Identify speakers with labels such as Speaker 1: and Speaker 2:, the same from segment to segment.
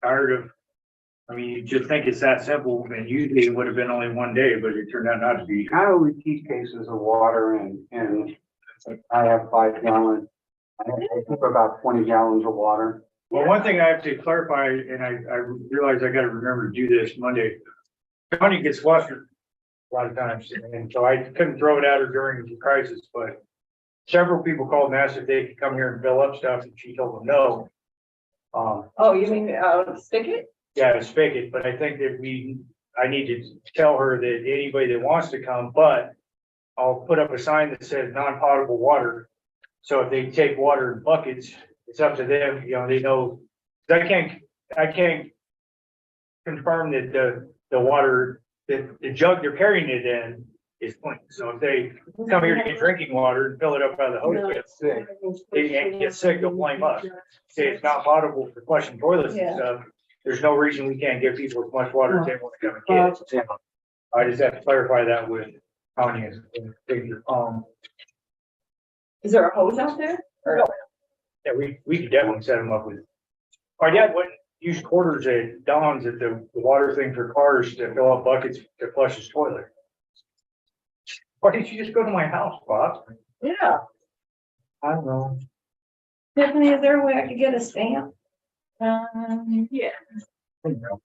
Speaker 1: tired of, I mean, you just think it's that simple, and usually it would have been only one day, but it turned out not to be.
Speaker 2: I only keep cases of water and I have 5 gallons. I keep about 20 gallons of water.
Speaker 1: Well, one thing I have to clarify, and I realize I gotta remember to do this Monday. County gets flustered a lot of times, and so I couldn't throw it at her during the crisis, but several people called and asked if they could come here and fill up stuff, and she told them no.
Speaker 3: Oh, you mean, spigot?
Speaker 1: Yeah, to spigot, but I think that I need to tell her that anybody that wants to come, but I'll put up a sign that says non-potable water. So if they take water in buckets, it's up to them, you know, they know, I can't confirm that the water, that the jug they're carrying it in is clean. So if they come here to get drinking water and fill it up out of the hose, they can't get sick, they'll blame us. Say it's not potable for flushing toilets and stuff. There's no reason we can't give people as much water as they want to come and get. I just have to clarify that with Tanya.
Speaker 3: Is there a hose out there? Or-
Speaker 1: Yeah, we could definitely set them up with. My dad wouldn't use quarters at Don's at the water thing for cars to fill up buckets to flush his toilet. Why didn't you just go to my house, Bob?
Speaker 3: Yeah.
Speaker 2: I don't know.
Speaker 3: Tiffany, is there a way I could get a stamp? Yeah.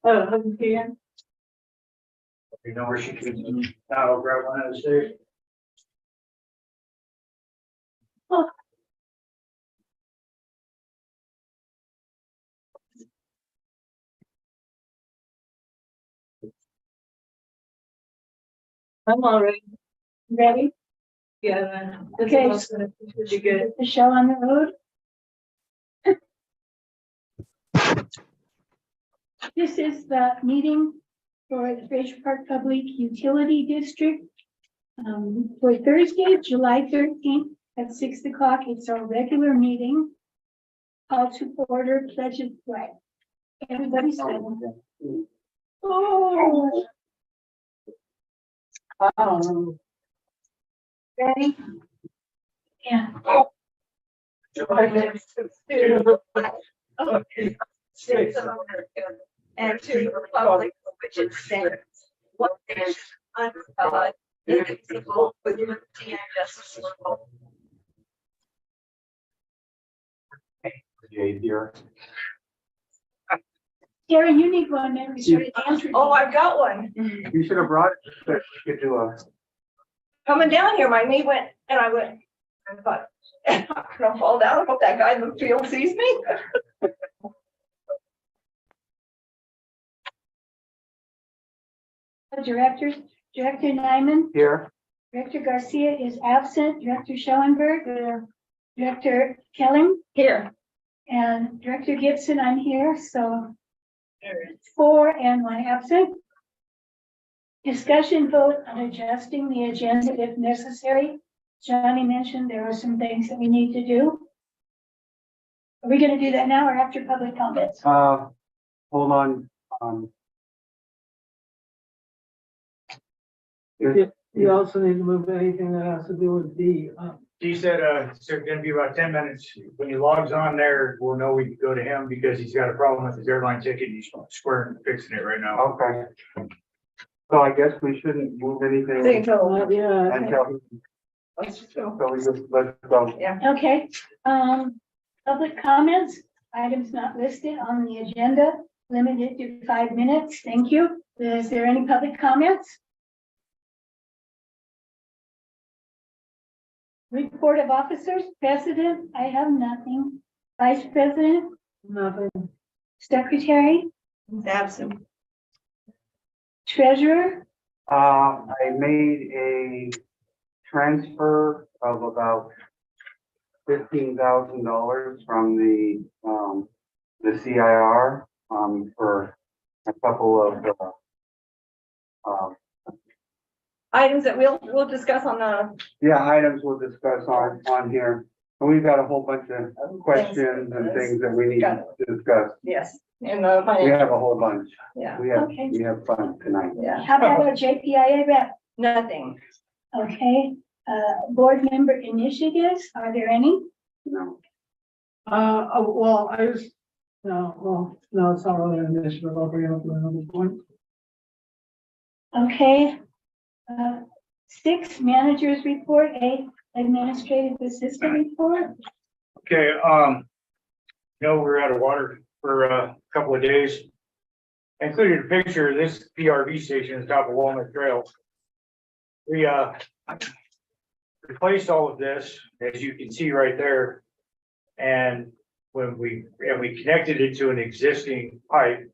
Speaker 3: Oh, here.
Speaker 1: You know where she can, I'll grab one out of the stairs.
Speaker 3: I'm all ready.
Speaker 4: Ready?
Speaker 3: Yeah.
Speaker 4: Okay.
Speaker 3: You good?
Speaker 4: The show on the road. This is the meeting for the Fraser Park Public Utility District. For Thursday, July 13th at 6 o'clock. It's our regular meeting. Call to order, pledge of flag. Everybody stand. Oh. Ready? Yeah.
Speaker 3: States of America and to the republic for which it stands, one nation, under God, indivisible, with liberty and justice for all.
Speaker 2: Jay here.
Speaker 4: Terry, you need one, man. We started answering.
Speaker 3: Oh, I've got one.
Speaker 2: You should have brought it, so we could do a.
Speaker 3: Coming down here, my knee went, and I thought, I'm gonna fall down. I hope that guy in the field sees me.
Speaker 4: Director Nyman,
Speaker 2: Here.
Speaker 4: Director Garcia is absent, Director Schellenberg, Director Kelly,
Speaker 3: Here.
Speaker 4: and Director Gibson, I'm here, so 4 and 1 absent. Discussion vote on adjusting the agenda if necessary. Johnny mentioned there are some things that we need to do. Are we gonna do that now or after public comments?
Speaker 2: Hold on.
Speaker 5: You also need to move anything that has to do with the,
Speaker 1: He said, it's gonna be about 10 minutes. When he logs on there, we'll know we can go to him because he's got a problem with his airline ticket. He's squaring and fixing it right now.
Speaker 2: Okay. So I guess we shouldn't move anything
Speaker 5: yeah.
Speaker 2: until,
Speaker 3: Let's just go.
Speaker 2: so we just, let's go.
Speaker 3: Yeah.
Speaker 4: Okay, public comments, items not listed on the agenda, limited to 5 minutes, thank you. Is there any public comments? Report of officers, President, I have nothing. Vice President,
Speaker 5: Nothing.
Speaker 4: Secretary,
Speaker 3: Absent.
Speaker 4: Treasurer,
Speaker 2: I made a transfer of about $15,000 from the CIR, for a couple of,
Speaker 3: Items that we'll discuss on the.
Speaker 2: items we'll discuss on here. And we've got a whole bunch of questions and things that we need to discuss.
Speaker 3: Yes. In the
Speaker 2: We
Speaker 3: financial.
Speaker 2: have a whole bunch.
Speaker 3: Yeah.
Speaker 2: We have,
Speaker 4: Okay.
Speaker 2: we have fun tonight.
Speaker 3: Yeah.
Speaker 4: how about our JPIA rep?
Speaker 3: Nothing.
Speaker 4: Okay, board member initiatives, are there any?
Speaker 2: No.
Speaker 5: Well, I just No, well, no, it's not really an initiative, I'll bring it up at another point.
Speaker 4: Okay. 6, managers report, 8, administrative assistant report.
Speaker 1: Okay, we're out of water for a couple of days. Included a picture of this PRV station at the top of Walnut Trail. We, replaced all of this, as you can see right there. And when we connected it to an existing pipe,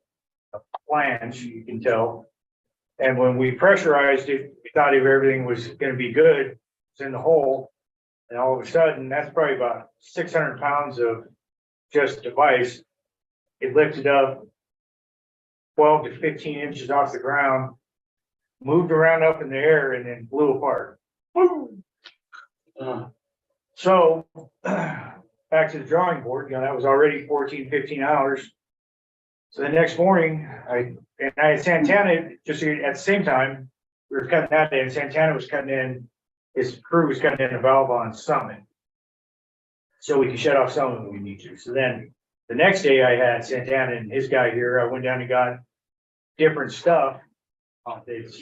Speaker 1: a flange, you can tell. And when we pressurized it, we thought if everything was gonna be good, it's in the hole. And all of a sudden, that's probably about 600 pounds of just device. It lifted up 12 to 15 inches off the ground, moved around up in the air and then blew apart. So back to the drawing board, that was already 14, 15 hours. So the next morning, I had Santana, just at the same time, we were cutting that in, Santana was cutting in, his crew was cutting in a valve on Summit. So we could shut off Summit when we need to. So then the next day I had Santana and his guy here, I went down and got different stuff. It's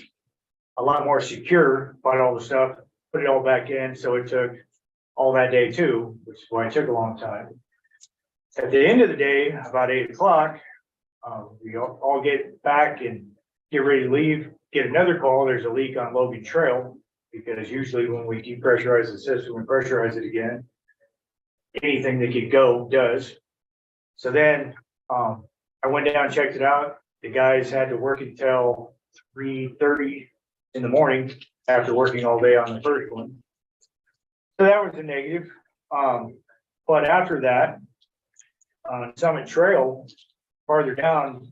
Speaker 1: a lot more secure, bought all the stuff, put it all back in, so it took all that day too, which is why it took a long time. At the end of the day, about 8 o'clock, we all get back and get ready to leave, get another call, there's a leak on Logan Trail, because usually when we depressurize the system and pressurize it again, anything that could go does. So then, I went down and checked it out, the guys had to work until 3:30 in the morning after working all day on the first one. So that was a negative. But after that, on Summit Trail, farther down,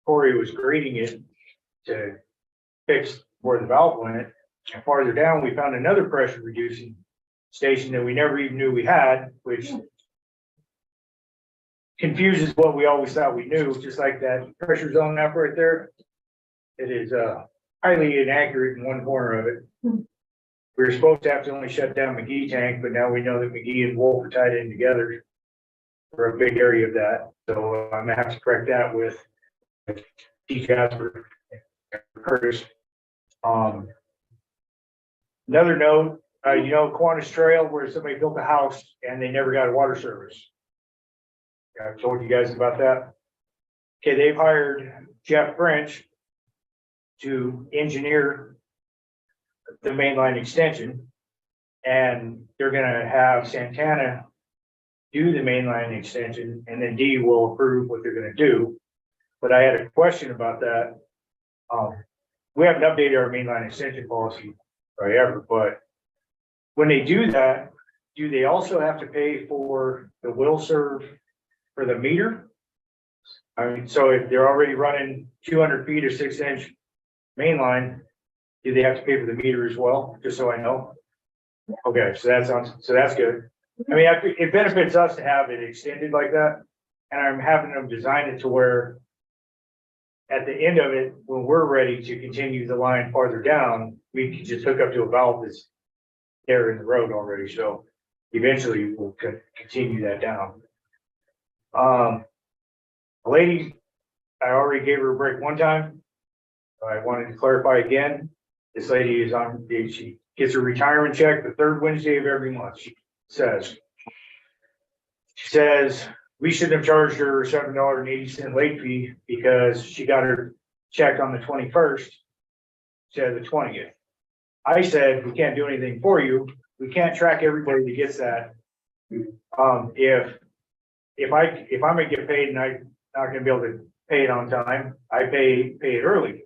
Speaker 1: Corey was grading it to fix where the valve went. And farther down, we found another pressure reducing station that we never even knew we had, which confuses what we always thought we knew, just like that pressure zone map right there. It is highly inaccurate in one corner of it. We were supposed to have to only shut down McGee tank, but now we know that McGee and Wolf are tied in together for a big area of that. So I'm gonna have to correct that with T. Jasper and Curtis. Another note, Kiwanis Trail where somebody built a house and they never got a water service. I've told you guys about that. Okay, they've hired Jeff French to engineer the mainline extension. And they're gonna have Santana do the mainline extension and then D will approve what they're gonna do. But I had a question about that. We haven't updated our mainline extension policy ever, but when they do that, do they also have to pay for the will serve for the meter? I mean, so if they're already running 200 feet or 6-inch mainline, do they have to pay for the meter as well? Just so I know. Okay, so that's good. I mean, it benefits us to have it extended like that, and I'm having them design it to where at the end of it, when we're ready to continue the line farther down, we can just hook up to a valve that's there in the road already. So eventually we'll continue that down. A lady, I already gave her a break one time. I wanted to clarify again. This lady is she gets her retirement check the third Wednesday of every month. She says we shouldn't have charged her $7.80 late fee because she got her check on the 21st instead of the 20th. I said, we can't do anything for you. We can't track everybody that gets that. If I'm gonna get paid and I'm not gonna be able to pay it on time, I pay it early.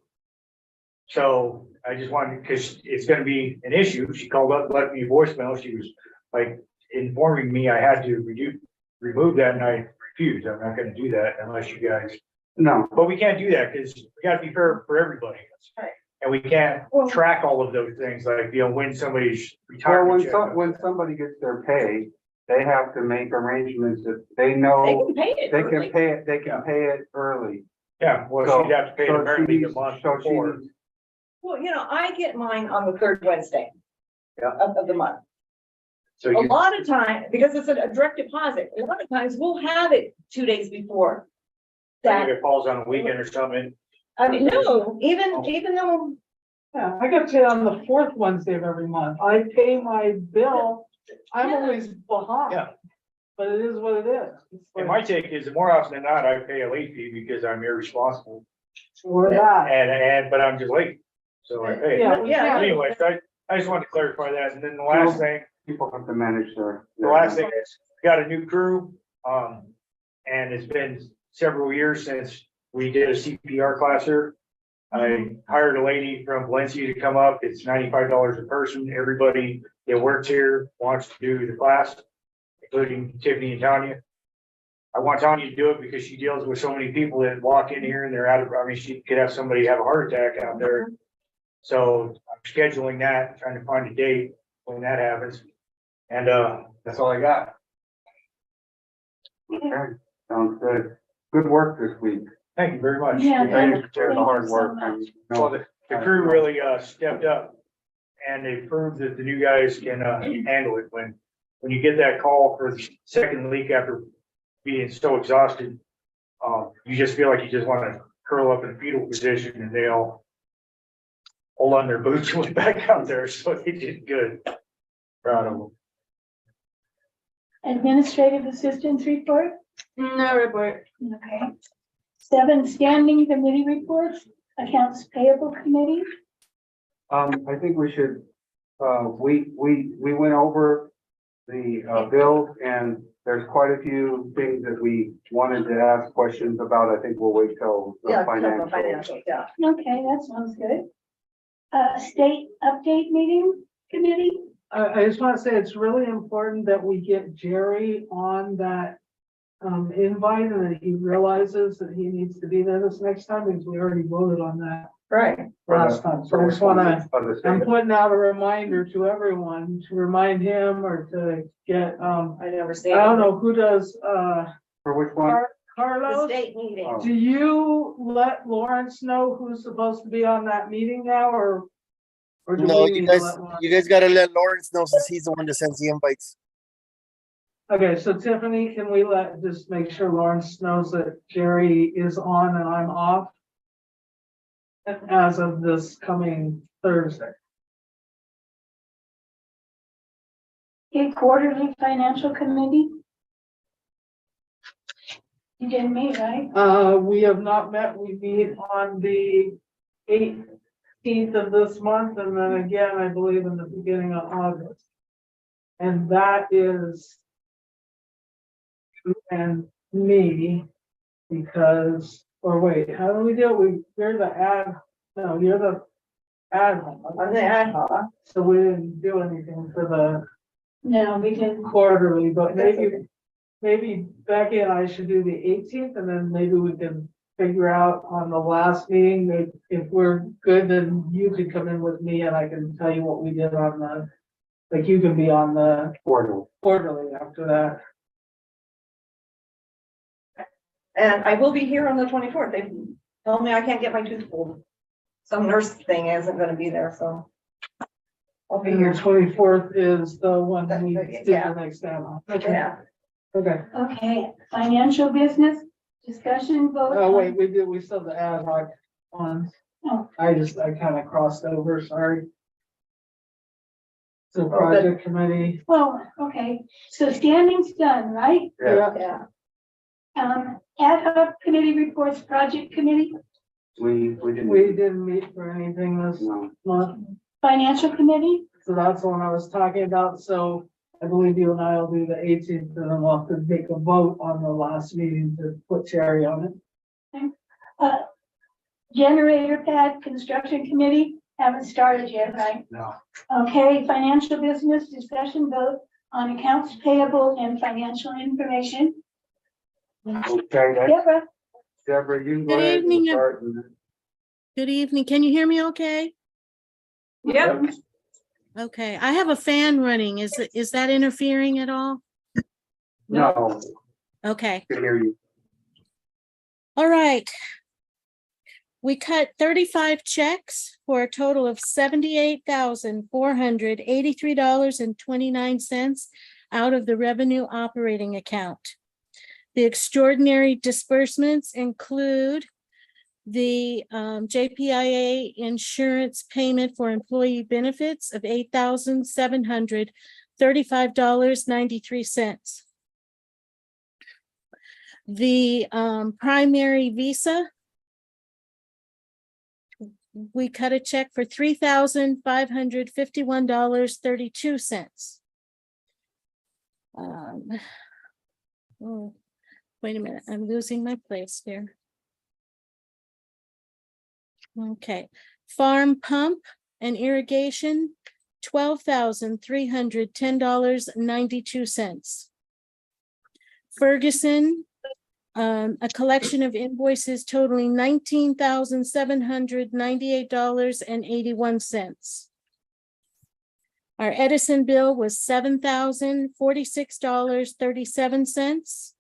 Speaker 1: So I just wanted, because it's gonna be an issue. She called up, left me a voicemail. She was like informing me I had to remove that, and I refused. I'm not gonna do that unless you guys.
Speaker 2: No,
Speaker 1: But we can't do that because we gotta be fair for everybody.
Speaker 3: Right.
Speaker 1: And we can't track all of those things, like, when somebody's
Speaker 2: well,
Speaker 1: retirement check.
Speaker 2: when somebody gets their pay, they have to make arrangements that they
Speaker 3: They
Speaker 2: know
Speaker 3: can pay it.
Speaker 2: they can
Speaker 3: early.
Speaker 2: pay it, they can pay it early.
Speaker 1: Yeah, well,
Speaker 2: So-
Speaker 1: she'd have to pay it
Speaker 2: so
Speaker 1: apparently
Speaker 2: she
Speaker 1: the
Speaker 2: needs-
Speaker 1: month
Speaker 2: so she
Speaker 1: before.
Speaker 2: needs-
Speaker 3: Well, I get mine on the third Wednesday
Speaker 1: Yeah.
Speaker 3: of the month.
Speaker 1: So
Speaker 3: A
Speaker 1: you,
Speaker 3: lot of time, because it's a direct deposit, a lot of times we'll have it 2 days before.
Speaker 1: if
Speaker 3: That,
Speaker 1: it falls on a weekend or something,
Speaker 3: I mean, no, even though,
Speaker 5: Yeah, I get paid on the fourth Wednesday of every month. I pay my bill. I'm
Speaker 3: Yeah.
Speaker 5: always behind.
Speaker 1: Yeah.
Speaker 5: But it is what it is. It's
Speaker 1: and
Speaker 5: like,
Speaker 1: my take is more often than not, I pay a late fee because I'm irresponsible.
Speaker 5: we're that.
Speaker 1: But I'm just late, so I pay.
Speaker 5: Yeah,
Speaker 3: yeah.
Speaker 1: Anyways, I just wanted to clarify that, and then the last thing,
Speaker 2: People have to manage their.
Speaker 1: the last thing is, we got a new crew, and it's been several years since we did a CPR class here. I hired a lady from Valencia to come up, it's $95 a person, everybody that works here wants to do the class, including Tiffany and Tanya. I want Tanya to do it because she deals with so many people that walk in here and they're out of, I mean, she could have somebody have a heart attack out there. So I'm scheduling that, trying to find a date when that happens. And, that's all I got.
Speaker 2: Okay, sounds good. Good work this week.
Speaker 1: Thank you very much.
Speaker 4: Yeah,
Speaker 2: Thank you
Speaker 4: thank
Speaker 2: for the
Speaker 4: you
Speaker 2: hard
Speaker 4: so
Speaker 2: work.
Speaker 4: much.
Speaker 2: and,
Speaker 1: Well, the crew really, stepped up and they proved that the new guys can, handle it when you get that call for the second leak after being so exhausted, you just feel like you just want to curl up in a fetal position and they all hold on their boots and went back out there. So they did good. Proud of them.
Speaker 4: Administrative assistance report,
Speaker 3: no report.
Speaker 4: okay. 7 standing committee reports, accounts payable committee,
Speaker 2: I think we should, we went over the, bills and there's quite a few things that we wanted to ask questions about. I think we'll wait till the
Speaker 3: Yeah,
Speaker 2: financial.
Speaker 3: yeah.
Speaker 4: okay, that sounds good. State update meeting committee,
Speaker 5: I just want to say it's really important that we get Jerry on that invite and that he realizes that he needs to be there this next time because we already voted on that
Speaker 3: Right.
Speaker 5: last time. So I just want to,
Speaker 2: Of the
Speaker 5: I'm
Speaker 2: state.
Speaker 5: putting out a reminder to everyone to remind him or to get,
Speaker 3: I never
Speaker 5: I
Speaker 3: see.
Speaker 5: don't know who does,
Speaker 2: For which one?
Speaker 3: The
Speaker 5: Carlos?
Speaker 3: state meeting.
Speaker 2: Oh.
Speaker 5: Do you let Lawrence know who's supposed to be on that meeting now or? Or do
Speaker 6: No,
Speaker 5: we need to let Lawrence?
Speaker 6: you guys gotta let Lawrence know since he's the one that sends the invites.
Speaker 5: Okay, so Tiffany, can we just make sure Lawrence knows that Jerry is on and I'm off? As of this coming Thursday.
Speaker 4: okay, quarterly financial committee. You didn't meet, right?
Speaker 5: We have not met. We meet on the 18th of this month and then again, I believe in the beginning of August. And that is you and me because, or wait, how do we do it? You're the you're the ad hoc.
Speaker 3: On the ad hoc.
Speaker 5: So we didn't do anything for the
Speaker 4: No, we didn't.
Speaker 5: quarterly, but maybe Becky and I should do the 18th and then maybe we can figure out on the last meeting that if we're good, then you can come in with me and I can tell you what we did on the, like you can be on the
Speaker 2: Portal.
Speaker 5: quarterly after that.
Speaker 3: And I will be here on the 24th. They told me I can't get my tooth pulled. Some nurse thing isn't gonna be there, so. I'll be
Speaker 5: And
Speaker 3: here.
Speaker 5: the 24th is the one that we
Speaker 3: Yeah.
Speaker 5: did the next time. Okay,
Speaker 3: Yeah.
Speaker 5: okay.
Speaker 4: Okay, financial business, discussion vote.
Speaker 5: Oh,
Speaker 4: on-
Speaker 5: wait, we still have the ad hoc ones.
Speaker 4: Oh.
Speaker 5: I kind of crossed over, sorry. So
Speaker 3: but-
Speaker 5: project committee,
Speaker 4: Well, okay, so standing's done, right?
Speaker 2: Yeah,
Speaker 3: Yeah.
Speaker 4: Ad hoc committee reports, project committee,
Speaker 2: we didn't.
Speaker 5: we didn't meet for anything this
Speaker 2: No.
Speaker 5: month.
Speaker 4: financial committee,
Speaker 5: So that's the one I was talking about, so I believe you and I will do the 18th, and then we'll have to take a vote on the last meeting to put Terry on it.
Speaker 4: generator pad construction committee, haven't started yet, right?
Speaker 1: No.
Speaker 4: Okay, financial business discussion vote on accounts payable and financial information.
Speaker 2: Okay, that's
Speaker 4: Deborah,
Speaker 2: Deborah, you can go
Speaker 7: Good
Speaker 2: ahead and
Speaker 7: evening,
Speaker 2: start. and-
Speaker 7: Good evening. Can you hear me okay?
Speaker 3: Yep.
Speaker 7: Okay, I have a fan running. Is that interfering at all?
Speaker 2: No,
Speaker 7: Okay,
Speaker 2: can hear you.
Speaker 7: all right. We cut 35 checks for a total of $78,483.29 out of the revenue operating account. The extraordinary disbursements include the JPIA insurance payment for employee benefits of $8,735.93. The primary visa, we cut a check for $3,551.32. Oh, wait a minute, I'm losing my place here. Okay, farm pump and irrigation, $12,310.92. Ferguson, a collection of invoices totaling $19,798.81. Our Edison bill was $7,046.37.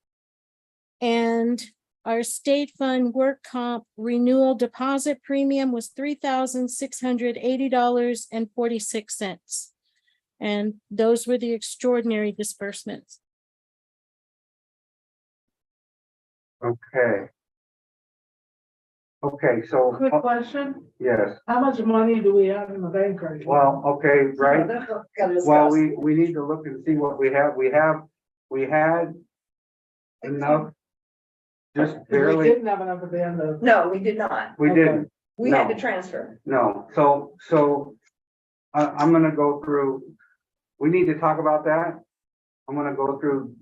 Speaker 7: And our state fund work comp renewal deposit premium was $3,680.46. And those were the extraordinary disbursements.
Speaker 2: Okay. Okay, so,
Speaker 5: Quick question,
Speaker 2: yes,
Speaker 5: how much money do we have in the bank right now?
Speaker 2: well, okay, right.
Speaker 3: That's what we gotta
Speaker 2: Well,
Speaker 3: discuss.
Speaker 2: we need to look and see what we have. We had enough. Just
Speaker 5: We
Speaker 2: barely,
Speaker 5: didn't have enough at the end of.
Speaker 3: No, we did not.
Speaker 2: we didn't,
Speaker 3: We had
Speaker 2: No.
Speaker 3: to transfer.
Speaker 2: no, so, I'm gonna go through, we need to talk about that. I'm gonna go through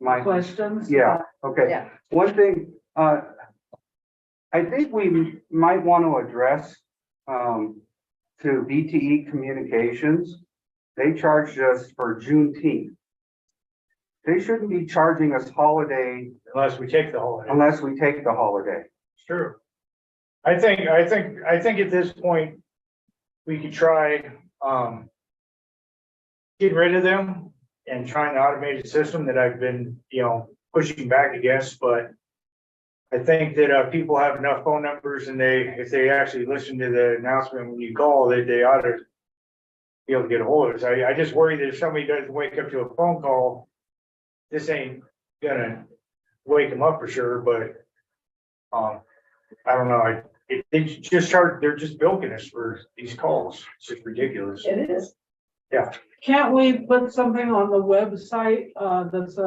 Speaker 2: my,
Speaker 5: Questions?
Speaker 2: yeah, okay.
Speaker 3: Yeah.
Speaker 2: One thing, I think we might want to address, to BTE Communications. They charged us for Juneteenth. They shouldn't be charging us holiday
Speaker 1: Unless we take the holiday.
Speaker 2: unless we take the holiday.
Speaker 1: It's true. I think at this point, we could try, getting rid of them and trying the automated system that I've been, pushing back against, but I think that, people have enough phone numbers and if they actually listen to the announcement when you call, they ought to be able to get a hold of us. I just worry that if somebody doesn't wake up to a phone call, this ain't gonna wake them up for sure, but, I don't know, they're just bilking us for these calls. It's just ridiculous.
Speaker 3: It is.
Speaker 5: Can't we put something on the website, that's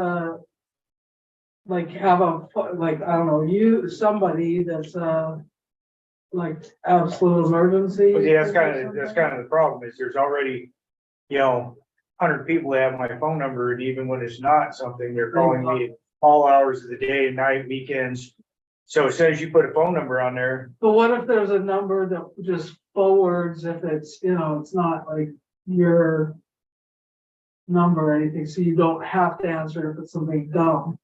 Speaker 5: like have like, I don't know, somebody that's like absolute emergency?
Speaker 1: But yeah, that's kind of the problem is there's already, 100 people that have my phone number, and even when it's not something, they're calling me all hours of the day and night, weekends. So as soon as you put a phone number on there,
Speaker 5: But what if there's a number that just forwards if it's, it's not like your number or anything, so you don't have to answer if it's something dumb.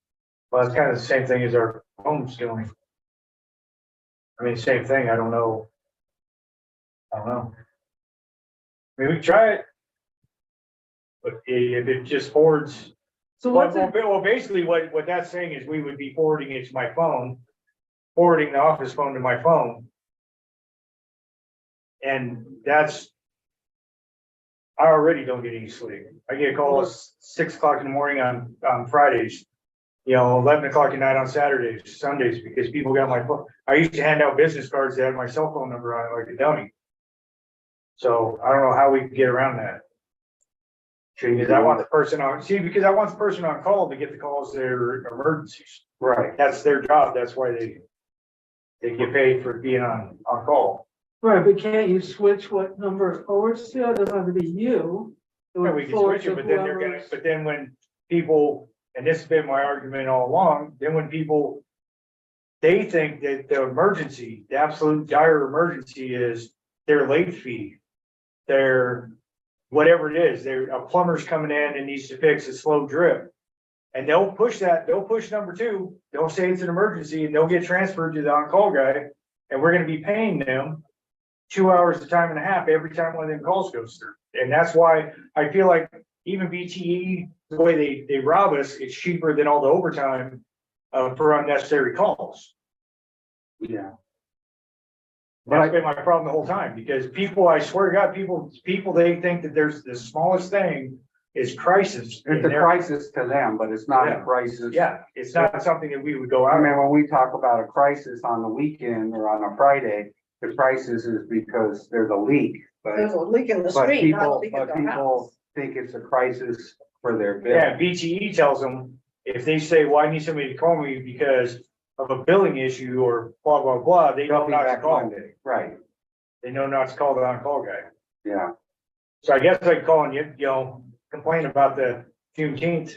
Speaker 1: well, it's kind of the same thing as our phone's doing. I mean, same thing, I don't know. I mean, we can try it. But if it just forwards,
Speaker 5: So what's it,
Speaker 1: well, basically what that's saying is we would be forwarding it to my phone, forwarding the office phone to my phone. And I already don't get any sleep. I get calls 6 o'clock in the morning on Fridays, 11 o'clock at night on Saturdays, Sundays, because people got my phone. I used to hand out business cards that had my cell phone number on it like a dummy. So I don't know how we can get around that. Because I want the person on call to get the calls that are emergencies.
Speaker 2: Right.
Speaker 1: That's their job. That's why they get paid for being on call.
Speaker 5: right, but can't you switch what number it forwards to? It doesn't have to be you. It would
Speaker 1: Yeah, we can
Speaker 5: forward
Speaker 1: switch it,
Speaker 5: to
Speaker 1: but then
Speaker 5: whoever's-
Speaker 1: but then when people, and this has been my argument all along, then when people, they think that the absolute dire emergency is their late fee. Their, whatever it is, a plumber's coming in and needs to fix a slow drip. And they'll push number 2, they'll say it's an emergency and they'll get transferred to the on-call guy. And we're gonna be paying them 2 hours a time and a half every time one of them calls goes through. And that's why I feel like even BTE, the way they rob us, it's cheaper than all the overtime for unnecessary calls.
Speaker 2: Yeah.
Speaker 1: That's been my problem the whole time, because people, I swear to God, people, they think that there's the smallest thing is crisis. in
Speaker 2: It's a
Speaker 1: their-
Speaker 2: crisis to them, but it's not a
Speaker 1: Yeah.
Speaker 2: crisis.
Speaker 1: Yeah, it's not something that we would go
Speaker 2: I
Speaker 1: out.
Speaker 2: mean, when we talk about a crisis on the weekend or on a Friday, the crisis is because there's a leak.
Speaker 3: There's a leak in the
Speaker 2: But
Speaker 3: street, not a
Speaker 2: people,
Speaker 3: leak in
Speaker 2: but
Speaker 3: their
Speaker 2: people
Speaker 3: house.
Speaker 2: think it's a crisis for their bill.
Speaker 1: Yeah, BTE tells them, if they say, well, I need somebody to call me because of a billing issue or blah, blah, blah, they
Speaker 2: They'll
Speaker 1: know
Speaker 2: be
Speaker 1: not to
Speaker 2: back
Speaker 1: call.
Speaker 2: Monday, right,
Speaker 1: They know not to call the on-call guy.
Speaker 2: yeah.
Speaker 1: So I guess I call and complain about the Juneteenth.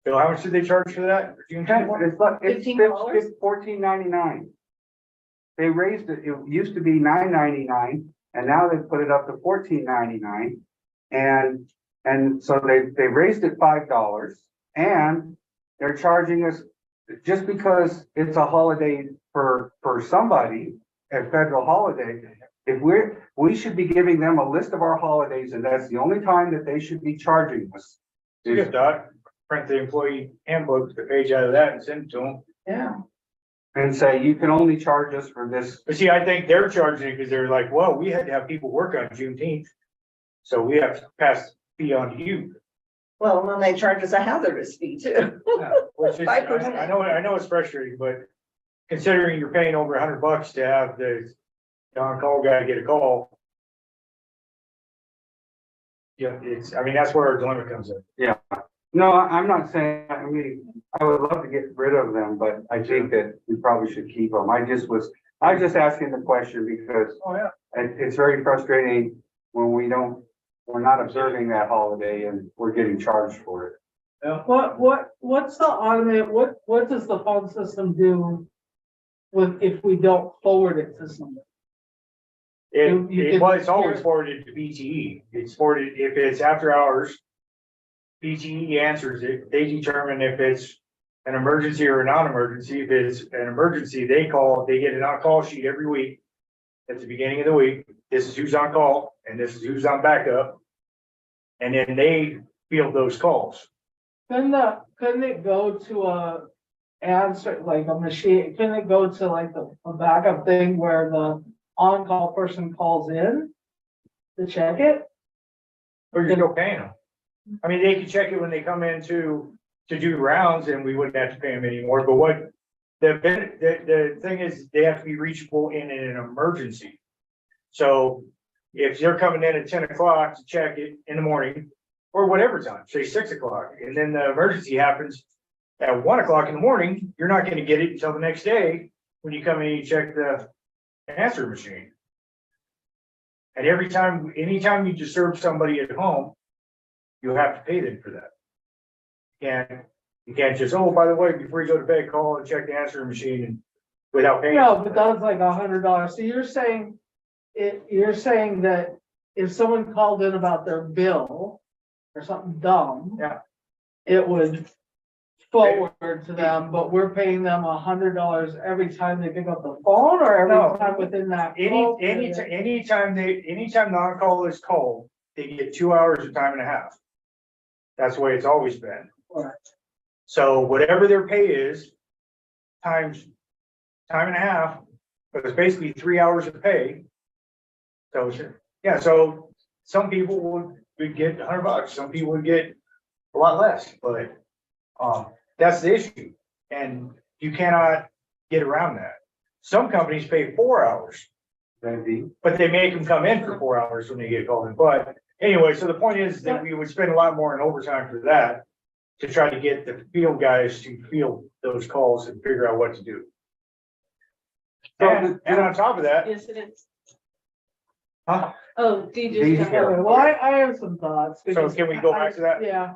Speaker 1: Bill, how much did they charge for that? For Juneteenth?
Speaker 2: It's like,
Speaker 3: $15?
Speaker 2: it's $14.99. They raised it, it used to be $9.99, and now they put it up to $14.99. And so they raised it $5, and they're charging us, just because it's a holiday for somebody, a federal holiday. If we should be giving them a list of our holidays, and that's the only time that they should be charging us.
Speaker 1: You just print the employee handbook, the page out of that and send it to them.
Speaker 3: Yeah.
Speaker 2: And say, you can only charge us for this.
Speaker 1: But see, I think they're charging it because they're like, well, we had to have people work on Juneteenth. So we have to pass the fee on to you.
Speaker 3: Well, then they charge us a hazardous fee too.
Speaker 1: Which is,
Speaker 3: 5%.
Speaker 1: I know it's frustrating, but considering you're paying over $100 to have the on-call guy get a call. Yeah, I mean, that's where our dilemma comes in.
Speaker 2: No, I'm not saying, I mean, I would love to get rid of them, but I think that we probably should keep them. I was just asking the question because
Speaker 1: Oh, yeah.
Speaker 2: it's very frustrating when we're not observing that holiday and we're getting charged for it.
Speaker 5: What's the automated, what does the phone system do if we don't forward it to somebody?
Speaker 1: It's always forwarded to BTE. It's forwarded, if it's after hours, BTE answers it. They determine if it's an emergency or a non-emergency. If it's an emergency, they get an on-call sheet every week. At the beginning of the week, this is who's on call and this is who's on backup. And then they field those calls.
Speaker 5: Couldn't it go to a answer, like a machine, couldn't it go to like a backup thing where the on-call person calls in to check it?
Speaker 1: Or you're still paying them. I mean, they can check it when they come in to do rounds and we wouldn't have to pay them anymore, but what the thing is, they have to be reachable in an emergency. So if they're coming in at 10 o'clock to check it in the morning, or whatever time, say 6 o'clock, and then the emergency happens at 1 o'clock in the morning, you're not gonna get it until the next day when you come in and you check the answer machine. And anytime you disturb somebody at home, you have to pay them for that. You can't just, oh, by the way, before you go to bed, call and check the answering machine and without paying.
Speaker 5: No, but that's like $100. So you're saying that if someone called in about their bill or something dumb.
Speaker 1: Yeah.
Speaker 5: It would forward to them, but we're paying them $100 every time they pick up the phone or every
Speaker 1: No.
Speaker 5: time within that. call period?
Speaker 1: Anytime the on-call is called, they get 2 hours of time and a half. That's the way it's always been.
Speaker 5: Right.
Speaker 1: So whatever their pay is, times time and a half, but it's basically 3 hours of pay. So, yeah, so some people would get $100, some people would get a lot less, but, that's the issue. And you cannot get around that. Some companies pay 4 hours, but they make them come in for 4 hours when they get called in. But anyway, so the point is that we would spend a lot more in overtime for that to try to get the field guys to field those calls and figure out what to do. And on top of that,
Speaker 8: Incidents.
Speaker 1: huh?
Speaker 8: Oh, DJ.
Speaker 2: DJ.
Speaker 5: Okay, well, I have some thoughts.
Speaker 1: So
Speaker 5: because
Speaker 1: can we go back to that?
Speaker 5: Yeah,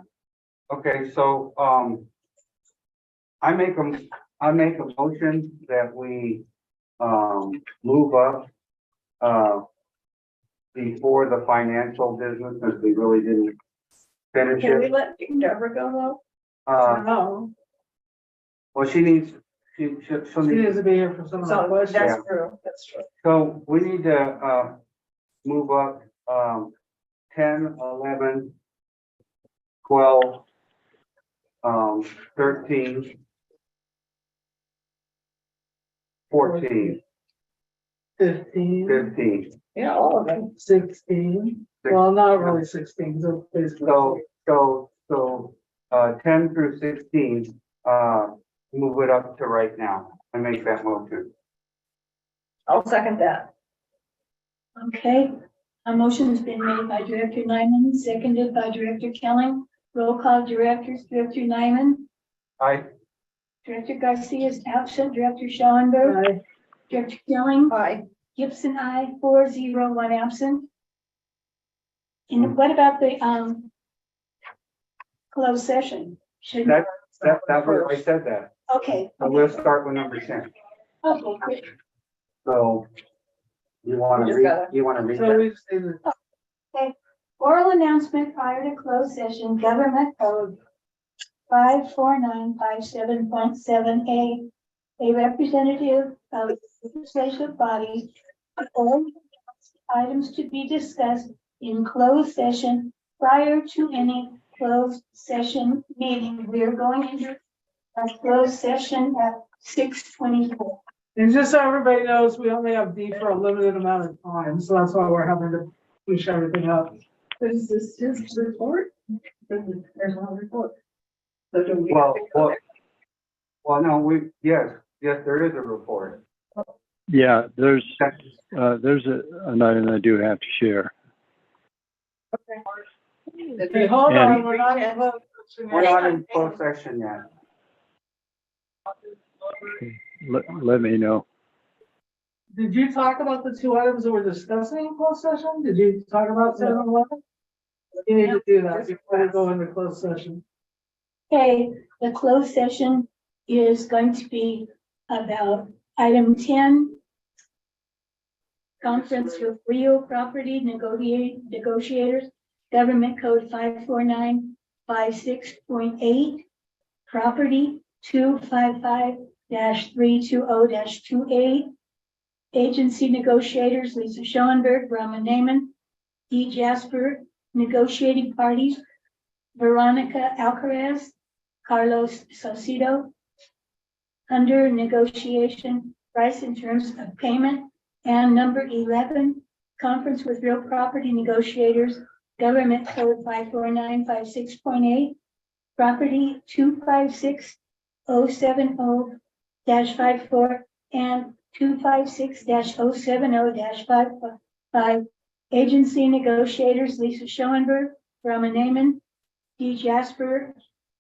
Speaker 2: Okay, so, I make a motion that we, move up, before the financial business, because we really didn't finish
Speaker 3: Can we
Speaker 2: it.
Speaker 3: let Deborah go
Speaker 5: no,
Speaker 2: Well, she'll need,
Speaker 5: she needs to be here for some
Speaker 3: though?
Speaker 5: of the
Speaker 3: So
Speaker 5: questions.
Speaker 3: that's true, that's true.
Speaker 2: so we need to, move up, 10, 11, 12, 13, 14.
Speaker 5: 15,
Speaker 2: 15.
Speaker 5: yeah, all of them, 16. Well, not really 16, so basically.
Speaker 2: So, 10 through 16, move it up to right now and make that motion.
Speaker 3: I'll second that.
Speaker 4: Okay, a motion's been made by Director Nyman, seconded by Director Kelly. Roll call directors, Director Nyman,
Speaker 2: I,
Speaker 4: Director Garcia is absent, Director Schoenberg,
Speaker 5: Aye.
Speaker 4: Director Kelly,
Speaker 3: Aye.
Speaker 4: Gibson, I, 4-0, 1 absent. And what about the, closed session? Should,
Speaker 2: that was, I said that.
Speaker 4: okay.
Speaker 2: So we'll start with number 10.
Speaker 4: Okay, great.
Speaker 2: So you want to read, you want to read
Speaker 5: So
Speaker 2: that?
Speaker 5: we just need to
Speaker 4: Oral announcement prior to closed session, government code 54957.7A. A representative of the legislative body only items to be discussed in closed session prior to any closed session meeting. We are going into a closed session at 6:24.
Speaker 5: And just so everybody knows, we only have D for a limited amount of time, so that's why we're having to push everything up.
Speaker 3: Is this his report? There's no report. So do we?
Speaker 2: Well, no, yes, there is a report.
Speaker 8: Yeah, there's
Speaker 2: That's-
Speaker 8: an item I do have to share.
Speaker 5: Okay, hold on,
Speaker 8: And-
Speaker 5: we're not in closed session
Speaker 2: We're
Speaker 5: yet.
Speaker 2: not in closed session yet.
Speaker 8: Let me know.
Speaker 5: Did you talk about the two items that we're discussing in closed session? Did you talk about 7-Eleven? You need to do that before we go into closed session.
Speaker 4: Okay, the closed session is going to be about item 10. Conference with real property negotiators, government code 54956.8. Property 255-320-28. Agency negotiators, Lisa Schoenberg, Brahma Naaman, D. Jasper, negotiating parties, Veronica Alcaraz, Carlos Saucedo. Under negotiation, price in terms of payment. And number 11, conference with real property negotiators, government code 54956.8, property 256070-54 and 256-070-55. Agency negotiators, Lisa Schoenberg, Brahma Naaman, D. Jasper,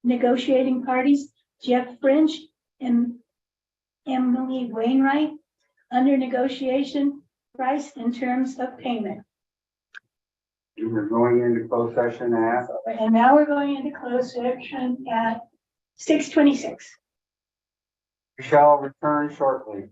Speaker 4: negotiating parties, Jeff French and Emily Wainwright. Under negotiation, price and terms of payment.
Speaker 2: We're going into closed session at
Speaker 4: And now we're going into closed session at 6:26.
Speaker 2: we shall return shortly.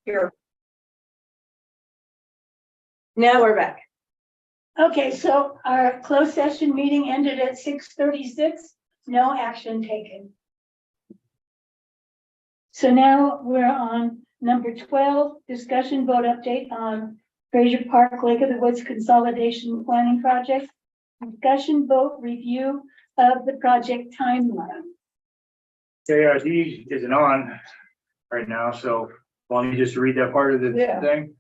Speaker 3: Here. Now we're back.
Speaker 4: Okay, so our closed session meeting ended at 6:36. No action taken. So now we're on number 12, discussion vote update on Fraser Park Lake of the Woods Consolidation Planning Project. Discussion vote review of the project timeline.
Speaker 1: KID isn't on right now, so want me just to read that part of the
Speaker 5: Yeah.
Speaker 1: thing?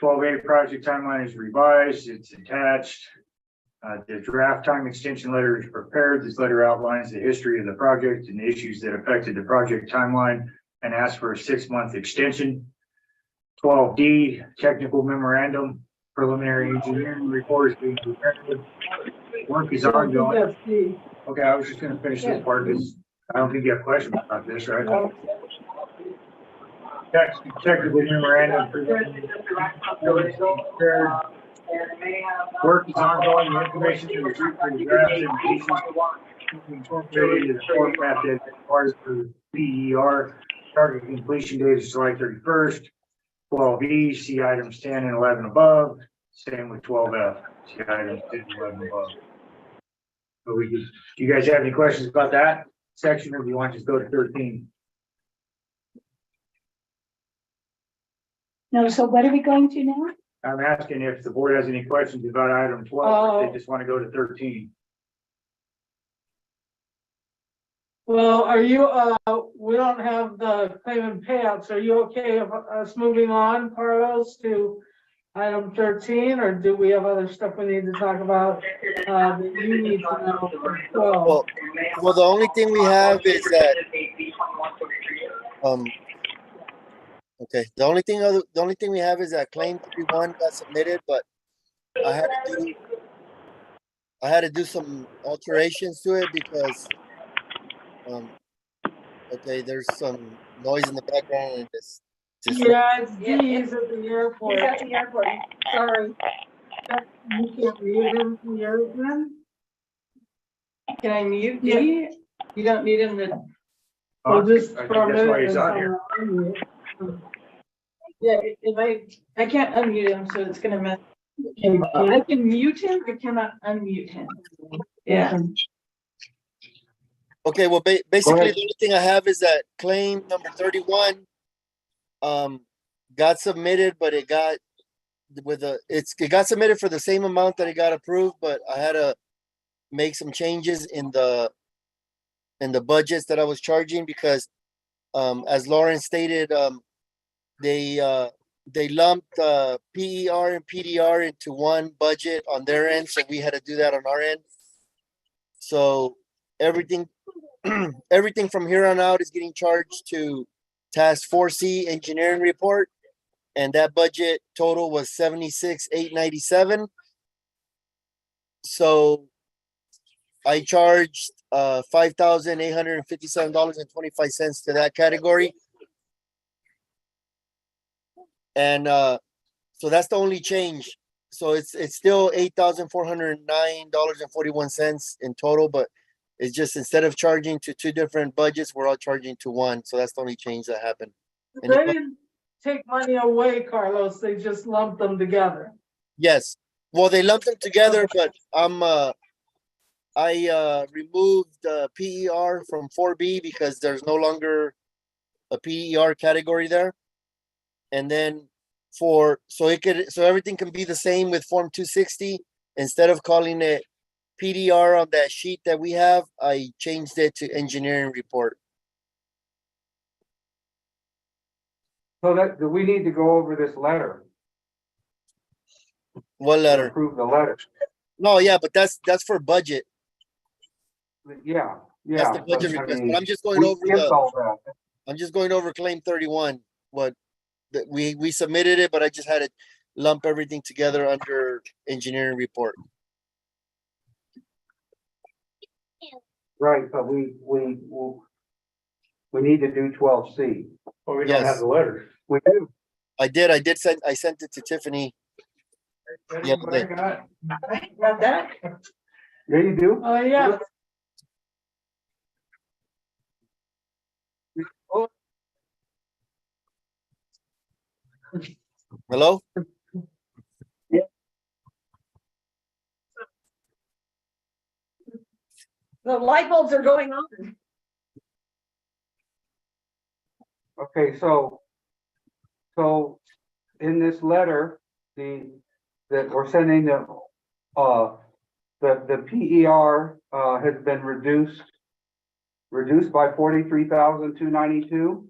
Speaker 1: 12A project timeline is revised, it's attached. The draft time extension letter is prepared. This letter outlines the history of the project and the issues that affected the project timeline and asks for a 6-month extension. 12D, technical memorandum, preliminary engineering report is being prepared. Work is ongoing.
Speaker 5: That's the-
Speaker 1: Okay, I was just gonna finish this part, because I don't think you have questions about this, right? Technical memorandum. Work is ongoing, the information is received for the draft and incorporated in the format that is required for PER. Target completion date is July 31st. 12E, see items 10 and 11 above. Same with 12F, see items 10 and 11 above. So we just, do you guys have any questions about that section, or do you want to just go to 13?
Speaker 4: No, so what are we going to now?
Speaker 1: I'm asking if the board has any questions about item 12, or if they just want to go to 13.
Speaker 5: Well, are you, we don't have the payment payouts. Are you okay of us moving on, Carlos, to item 13, or do we have other stuff we need to talk about, that you need to know? Well,
Speaker 6: Well, the only thing we have is that, okay, the only thing we have is that claim 31 got submitted, but I had to do some alterations to it because, okay, there's some noise in the background and it's just.
Speaker 5: yeah, it's D's at the airport.
Speaker 3: He's at the airport. Sorry.
Speaker 5: You can't read him from your end?
Speaker 3: Can I mute
Speaker 5: Yeah.
Speaker 3: D? You don't need him to.
Speaker 5: Well, just
Speaker 1: I
Speaker 5: for a
Speaker 1: think that's why
Speaker 5: minute.
Speaker 1: he's on here.
Speaker 3: Yeah, if I can't unmute him, so it's gonna mess. I can mute him, I cannot unmute him. Yeah.
Speaker 6: Okay, well, basically, the only thing I have is that claim number 31 got submitted, but it got it got submitted for the same amount that it got approved, but I had to make some changes in the budgets that I was charging because as Lauren stated, they lumped PER and PDR into one budget on their end, so we had to do that on our end. So everything everything from here on out is getting charged to task 4C engineering report, and that budget total was 76,897. So I charged $5,857.25 to that category. And so that's the only change. So it's still $8,409.41 in total, but it's just instead of charging to two different budgets, we're all charging to one. So that's the only change that happened.
Speaker 5: They didn't take money away, Carlos. They just lumped them together.
Speaker 6: Yes. Well, they lumped them together, but I removed PER from 4B because there's no longer a PER category there. And then so everything can be the same with Form 260. Instead of calling it PDR on that sheet that we have, I changed it to engineering report.
Speaker 2: So do we need to go over this letter?
Speaker 6: What letter?
Speaker 2: Approve the letter.
Speaker 6: No, yeah, but that's for budget.
Speaker 2: Yeah, yeah.
Speaker 6: That's the budget
Speaker 2: but I
Speaker 6: request.
Speaker 2: mean,
Speaker 6: But I'm just going
Speaker 2: we
Speaker 6: over
Speaker 2: skipped all that.
Speaker 6: I'm just going over claim 31. We submitted it, but I just had to lump everything together under engineering report.
Speaker 2: Right, but we need to do 12C.
Speaker 1: Well, we
Speaker 6: Yes.
Speaker 1: don't have the letter.
Speaker 2: We do.
Speaker 6: I sent it to Tiffany. Yeah, but they-
Speaker 3: Got that?
Speaker 2: Yeah, you do?
Speaker 5: Oh, yeah.
Speaker 6: Hello?
Speaker 3: The light bulbs are going on.
Speaker 2: Okay, so in this letter, that we're sending the PER, has been reduced by 43,292.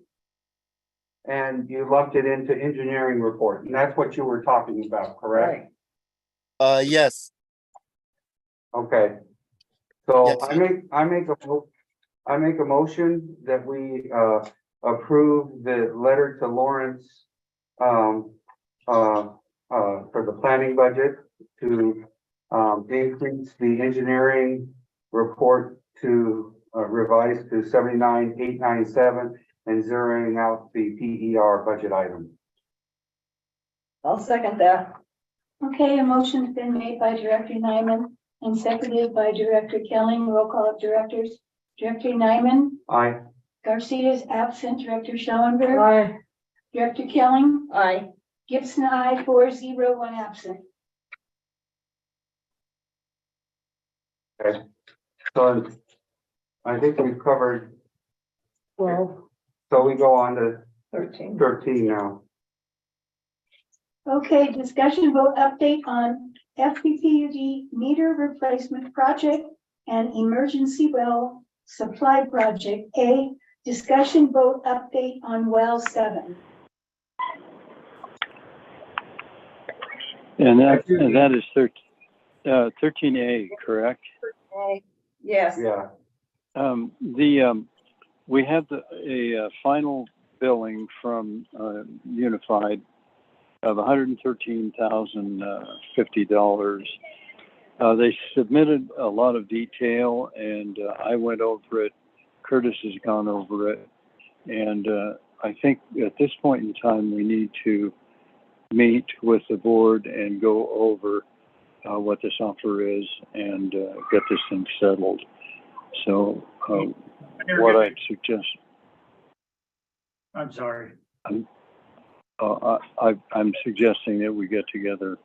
Speaker 2: And you lumped it into engineering report, and that's what you were talking about, correct?
Speaker 6: Yes,
Speaker 2: Okay. So
Speaker 6: Yes.
Speaker 2: I make a motion that we, approve the letter to Lawrence, for the planning budget to, increase the engineering report to, revise to 79,897 and zeroing out the PER budget item.
Speaker 3: I'll second that.
Speaker 4: Okay, a motion's been made by Director Nyman and seconded by Director Kelling. Roll call of directors. Director Nyman,
Speaker 2: Aye.
Speaker 4: Garcia is absent. Director Schellenberg,
Speaker 5: Aye.
Speaker 4: Director Kelling,
Speaker 3: Aye.
Speaker 4: Gibson, I, 4-0, 1 absent.
Speaker 2: Okay. So I think we've covered,
Speaker 5: Well,
Speaker 2: so we go on to
Speaker 3: 13.
Speaker 2: 13 now.
Speaker 4: Okay, discussion vote update on FPPUD meter replacement project and emergency well supply project. A, discussion vote update on well 7.
Speaker 8: And that is 13A, correct?
Speaker 3: Yes.
Speaker 2: Yeah.
Speaker 8: We had a final billing from Unified of $113,050. They submitted a lot of detail, and I went over it. Curtis has gone over it, and I think at this point in time we need to meet with the board and go over what this offer is and get this thing settled. So what I suggest.
Speaker 1: I'm sorry.
Speaker 8: I'm suggesting that we get together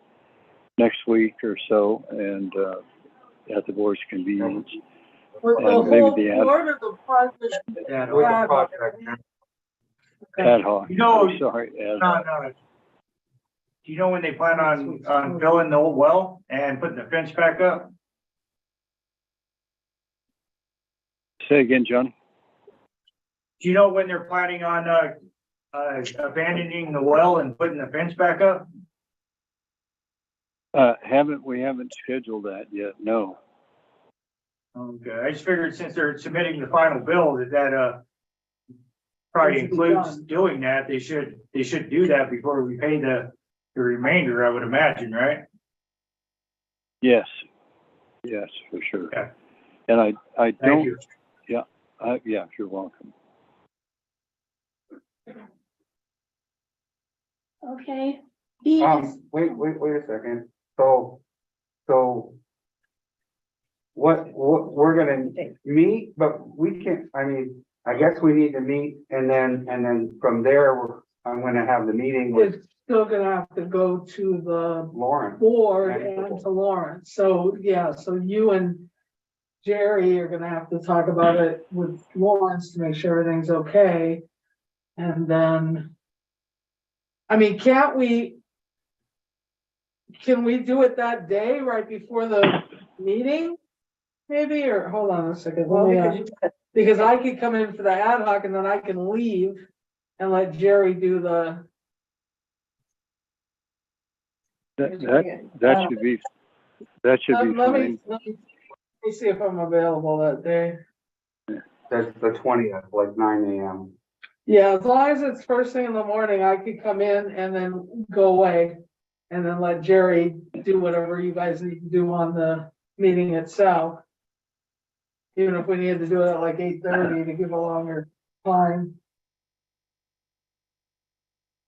Speaker 8: next week or so and at the board's convenience.
Speaker 5: with the
Speaker 8: And maybe
Speaker 5: whole
Speaker 8: the ad-
Speaker 5: board of the project.
Speaker 1: Yeah,
Speaker 2: With the project.
Speaker 8: Ad hoc.
Speaker 1: No.
Speaker 8: I'm sorry, ad
Speaker 1: No,
Speaker 8: hoc.
Speaker 1: no. Do you know when they plan on filling the old well and putting the fence back up?
Speaker 8: Say again, John.
Speaker 1: Do you know when they're planning on, abandoning the well and putting the fence back up?
Speaker 8: We haven't scheduled that yet, no.
Speaker 1: Okay, I just figured since they're submitting the final bill that probably
Speaker 5: It should be
Speaker 1: includes
Speaker 5: done.
Speaker 1: doing that. They should do that before we pay the remainder, I would imagine, right?
Speaker 8: Yes, for sure.
Speaker 1: Okay.
Speaker 8: And I
Speaker 1: Thank
Speaker 8: don't,
Speaker 1: you.
Speaker 8: yeah, you're welcome.
Speaker 4: Okay. B is,
Speaker 2: Wait a second. So what we're gonna meet, but we can't, I mean, I guess we need to meet and then from there, I'm gonna have the meeting with
Speaker 5: It's still gonna have to go to the
Speaker 2: Lauren.
Speaker 5: board and to Lawrence. So, yeah, so you and Jerry are gonna have to talk about it with Lawrence to make sure everything's okay. And then, I mean, can we do it that day, right before the meeting? Maybe, or hold on a second, let me, because I could come in for the ad hoc and then I can leave and let Jerry do the.
Speaker 8: That should be
Speaker 5: Let
Speaker 8: fine.
Speaker 5: me see if I'm available that day.
Speaker 2: That's the 20th, like 9 AM.
Speaker 5: Yeah, as long as it's first thing in the morning, I could come in and then go away. And then let Jerry do whatever you guys need to do on the meeting itself. Even if we needed to do it at like 8:30 to give a longer time.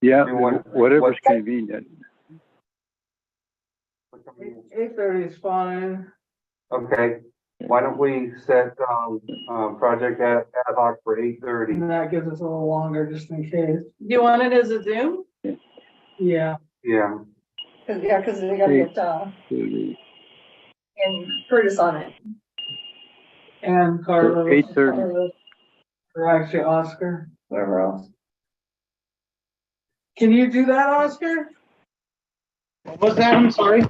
Speaker 8: Yeah,
Speaker 2: You want-
Speaker 8: whatever's convenient.
Speaker 5: 8:30 is fine.
Speaker 2: Okay, why don't we set, project ad hoc for 8:30?
Speaker 5: And that gives us a little longer just in case.
Speaker 7: Do you want it as a Zoom?
Speaker 5: Yeah,
Speaker 2: Yeah,
Speaker 3: Cause they gotta get, and Curtis on it.
Speaker 5: and Carlos.
Speaker 8: 8:30.
Speaker 5: Or actually Oscar.
Speaker 3: Whoever else.
Speaker 5: Can you do that, Oscar?
Speaker 9: What was that? I'm sorry.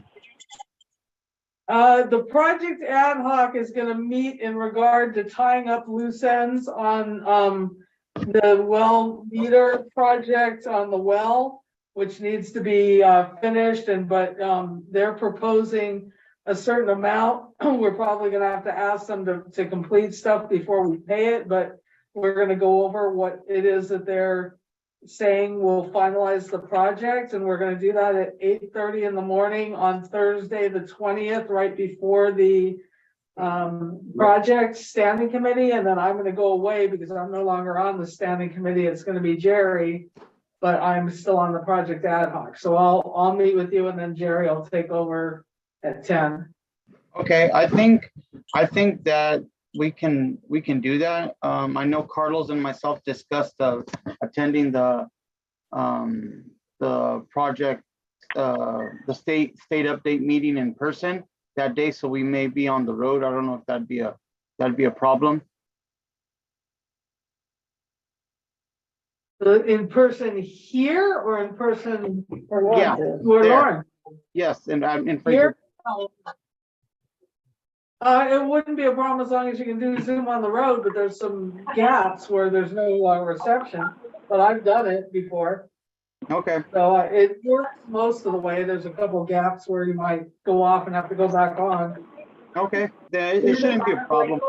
Speaker 5: The project ad hoc is gonna meet in regard to tying up loose ends on, the well meter project on the well, which needs to be, finished but they're proposing a certain amount. We're probably gonna have to ask them to complete stuff before we pay it, but we're gonna go over what it is that they're saying will finalize the project, and we're gonna do that at 8:30 in the morning on Thursday, the 20th, right before the project standing committee, and then I'm gonna go away because I'm no longer on the standing committee. It's gonna be Jerry, but I'm still on the project ad hoc. So I'll meet with you, and then Jerry will take over at 10.
Speaker 9: Okay, I think that we can do that. I know Carlos and myself discussed attending the project, the state update meeting in person that day, so we may be on the road. I don't know if that'd be a problem.
Speaker 5: In person here or in person?
Speaker 9: Yeah,
Speaker 5: Where
Speaker 9: there.
Speaker 5: Lauren?
Speaker 9: Yes, and I'm in
Speaker 5: Here?
Speaker 9: Fraser.
Speaker 5: It wouldn't be a problem as long as you can do Zoom on the road, but there's some gaps where there's no reception. But I've done it before,
Speaker 9: Okay,
Speaker 5: so it works most of the way. There's a couple gaps where you might go off and have to go back on.
Speaker 9: okay, then it shouldn't be a problem.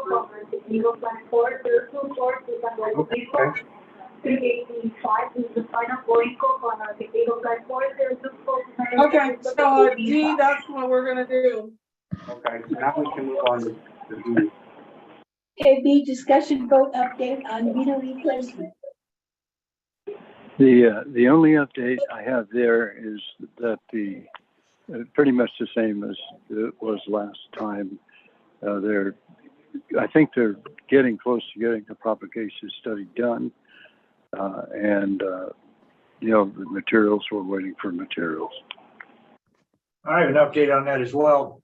Speaker 5: Okay, so D, that's what we're gonna do.
Speaker 2: okay, so now we can move on to the,
Speaker 4: Okay, B, discussion vote update on meter replacement.
Speaker 8: The only update I have there is that pretty much the same as it was last time. I think they're getting close to getting the propagation study done. The materials, we're waiting for materials.
Speaker 1: I have an update on that as well.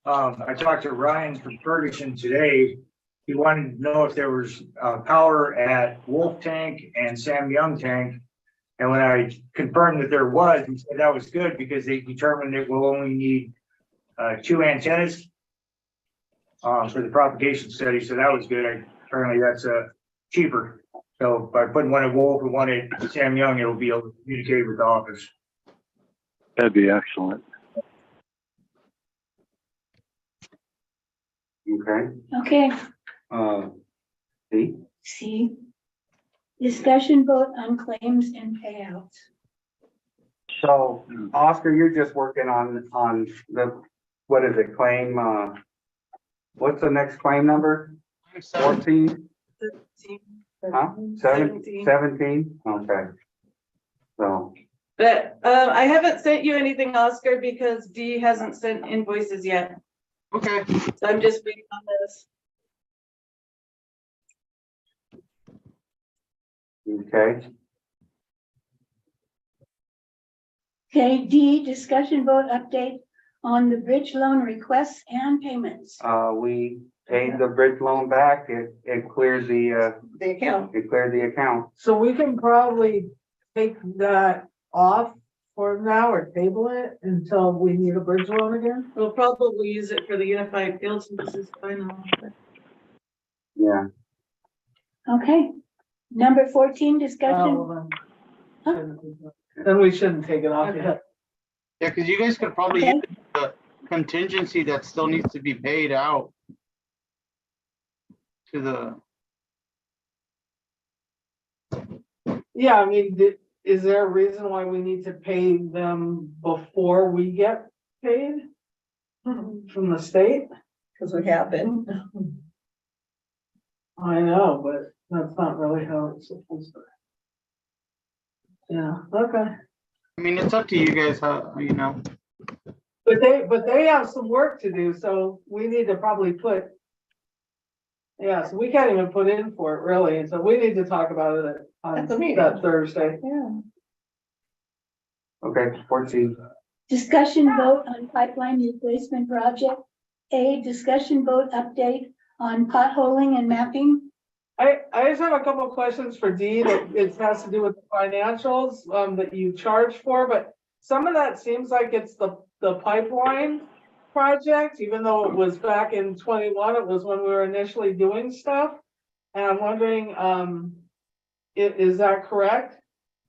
Speaker 1: I talked to Ryan from Ferguson today. He wanted to know if there was power at Wolf Tank and Sam Young Tank. And when I confirmed that there was, he said that was good because they determined it will only need 2 antennas for the propagation study. So that was good. Apparently that's cheaper. So by putting one at Wolf and one at Sam Young, it'll be able to communicate with the office.
Speaker 8: That'd be excellent.
Speaker 2: okay,
Speaker 4: Okay,
Speaker 2: C,
Speaker 4: C, discussion vote on claims and payouts.
Speaker 2: so Oscar, you're just working on the, what is it, claim, what's the next claim number? 14? Huh? 17? Okay. So,
Speaker 10: But I haven't sent you anything, Oscar, because D hasn't sent invoices yet.
Speaker 9: Okay,
Speaker 10: So I'm just waiting on this.
Speaker 2: okay,
Speaker 4: Okay, D, discussion vote update on the bridge loan requests and payments.
Speaker 2: we paid the bridge loan back, it clears
Speaker 3: The account.
Speaker 2: it cleared the account.
Speaker 5: So we can probably take that off for now or table it until we need a bridge loan again.
Speaker 10: We'll probably use it for the unified field services final.
Speaker 2: Yeah,
Speaker 4: Okay, number 14,
Speaker 5: Oh,
Speaker 4: discussion.
Speaker 5: well, then we shouldn't take it off yet.
Speaker 9: yeah, because you guys could probably
Speaker 4: Okay.
Speaker 9: use the contingency that still needs to be paid out to the,
Speaker 5: Yeah, I mean, is there a reason why we need to pay them before we get paid from the state?
Speaker 3: Cause we have been.
Speaker 5: I know, but that's not really how it's supposed to. Yeah, okay.
Speaker 9: I mean, it's up to you guys how, you know.
Speaker 5: But they have some work to do, so we need to probably put. Yeah, so we can't even put in for it really, so we need to talk about it on
Speaker 3: At the meeting.
Speaker 5: that Thursday.
Speaker 3: Yeah.
Speaker 2: Okay, 14.
Speaker 4: Discussion vote on pipeline replacement project. A, discussion vote update on potholing and mapping.
Speaker 5: I just have a couple of questions for Dee that it has to do with the financials, that you charge for, but some of that seems like it's the pipeline project, even though it was back in 21, it was when we were initially doing stuff. And I'm wondering, is that correct?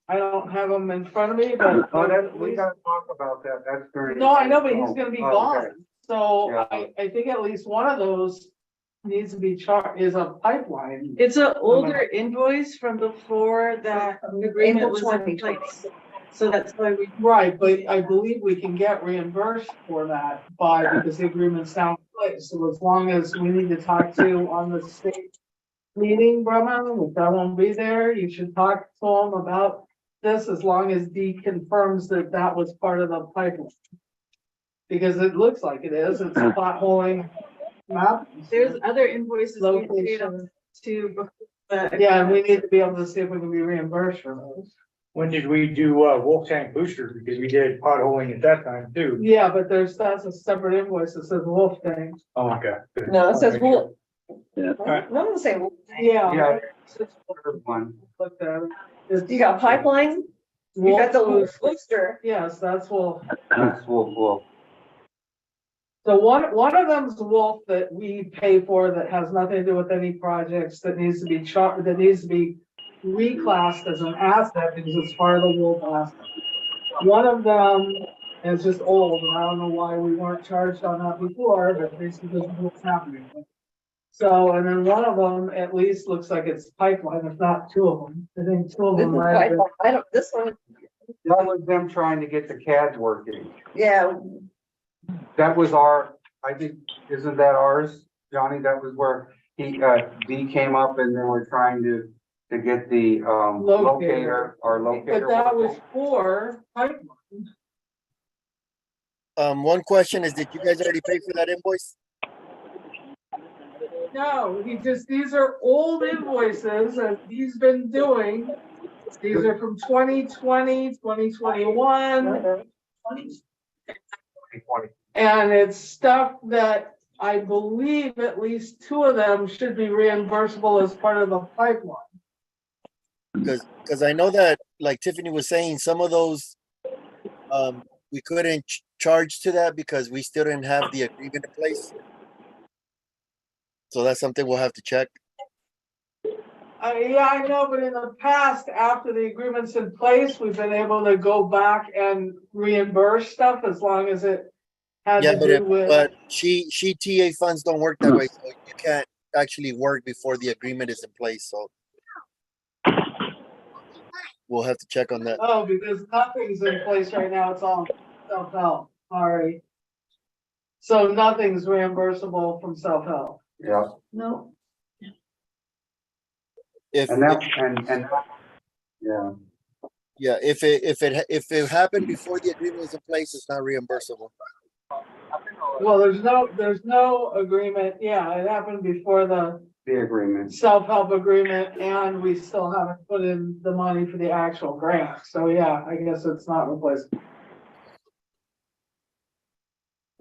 Speaker 5: I don't have them in front of me, but.
Speaker 2: Oh, that, we gotta talk about that. That's very.
Speaker 5: No, I know, but he's gonna be
Speaker 2: Oh, okay.
Speaker 5: gone. So
Speaker 2: Yeah.
Speaker 5: I think at least one of those needs to be is a pipeline.
Speaker 10: It's an older invoice from before that agreement was in place. So that's why we,
Speaker 5: Right, but I believe we can get reimbursed for that because the agreement's now in place. So as long as we need to talk to on the state meeting, Brahma, which I won't be there, you should talk to them about this as long as Dee confirms that that was part of the pipeline. Because it looks like it is, it's potholing map.
Speaker 10: there's other invoices we paid up
Speaker 5: Location.
Speaker 10: to before that.
Speaker 5: Yeah, and we need to be able to see if we can be reimbursed for those.
Speaker 1: When did we do, Wolf Tank Booster? Because we did potholing at that time too.
Speaker 5: Yeah, but that's a separate invoice that says Wolf Tank.
Speaker 1: Oh, okay. Good.
Speaker 3: No, it says Wolf.
Speaker 8: Yeah.
Speaker 3: No, it say Wolf.
Speaker 5: Yeah.
Speaker 2: Yeah. Third one.
Speaker 5: Looked at it. It's
Speaker 3: You got pipeline, you got the
Speaker 5: Wolf
Speaker 3: Wolf booster.
Speaker 5: Yes, that's Wolf.
Speaker 2: That's Wolf.
Speaker 5: So one of them's Wolf that we pay for that has nothing to do with any projects that needs to be that needs to be reclassed as an asset because it's part of the Wolf asset. One of them is just old, and I don't know why we weren't charged on that before, but basically because of what's happening. So, and then one of them at least looks like it's pipeline, if not two of them. I think two of
Speaker 3: This
Speaker 5: them
Speaker 3: is
Speaker 5: might have been.
Speaker 3: pipeline. I don't, this one,
Speaker 2: That was them trying to get the CAD working.
Speaker 3: yeah,
Speaker 2: That was I think, isn't that ours, Johnny? That was where D came up and they were trying to get the, locator.
Speaker 5: But that was for pipeline.
Speaker 6: One question is, did you guys already pay for that invoice?
Speaker 5: No, these are old invoices that he's been doing. These are from 2020, 2021. And it's stuff that I believe at least two of them should be reimbursable as part of the pipeline.
Speaker 6: Because I know that, like Tiffany was saying, some of those, we couldn't charge to that because we still didn't have the agreement in place. So that's something we'll have to check.
Speaker 5: Yeah, I know, but in the past, after the agreement's in place, we've been able to go back and reimburse stuff as long as it had
Speaker 6: Yeah,
Speaker 5: to do with.
Speaker 6: but she TA funds don't work that way, so you can't actually work before the agreement is in place, so. We'll have to check on that.
Speaker 5: Oh, because nothing's in place right now, it's all self-help, sorry. So nothing's reimbursable from self-help.
Speaker 2: Yeah,
Speaker 3: no,
Speaker 6: If,
Speaker 2: and yeah,
Speaker 6: if it happened before the agreement was in place, it's not reimbursable.
Speaker 5: Well, there's no agreement, yeah, it happened before the
Speaker 2: the agreement.
Speaker 5: self-help agreement, and we still haven't put in the money for the actual grant, so yeah, I guess it's not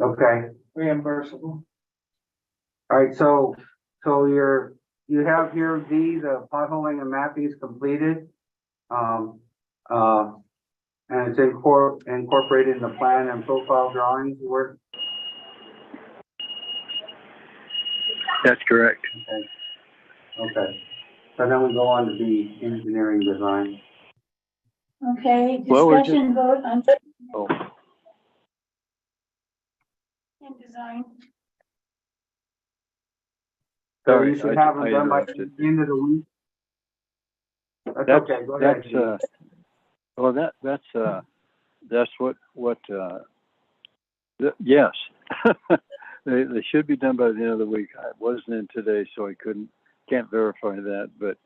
Speaker 2: Okay,
Speaker 5: reimbursable.
Speaker 2: all right, so you have here D, the potholing and mapping is completed. And it's incorporated in the plan and profile drawings work.
Speaker 8: That's correct.
Speaker 2: Okay. So then we go on to the engineering design.
Speaker 4: Okay,
Speaker 8: Well, we're
Speaker 4: discussion vote on
Speaker 8: Oh,
Speaker 4: and design.
Speaker 2: So
Speaker 8: Sorry,
Speaker 2: you should
Speaker 8: I-
Speaker 2: have them
Speaker 8: I
Speaker 2: done by
Speaker 8: interrupted.
Speaker 2: the end of the week. That's
Speaker 8: That's,
Speaker 2: okay, go ahead.
Speaker 8: that's, well, that's what, yes. They should be done by the end of the week. I wasn't in today, so I can't verify that, but,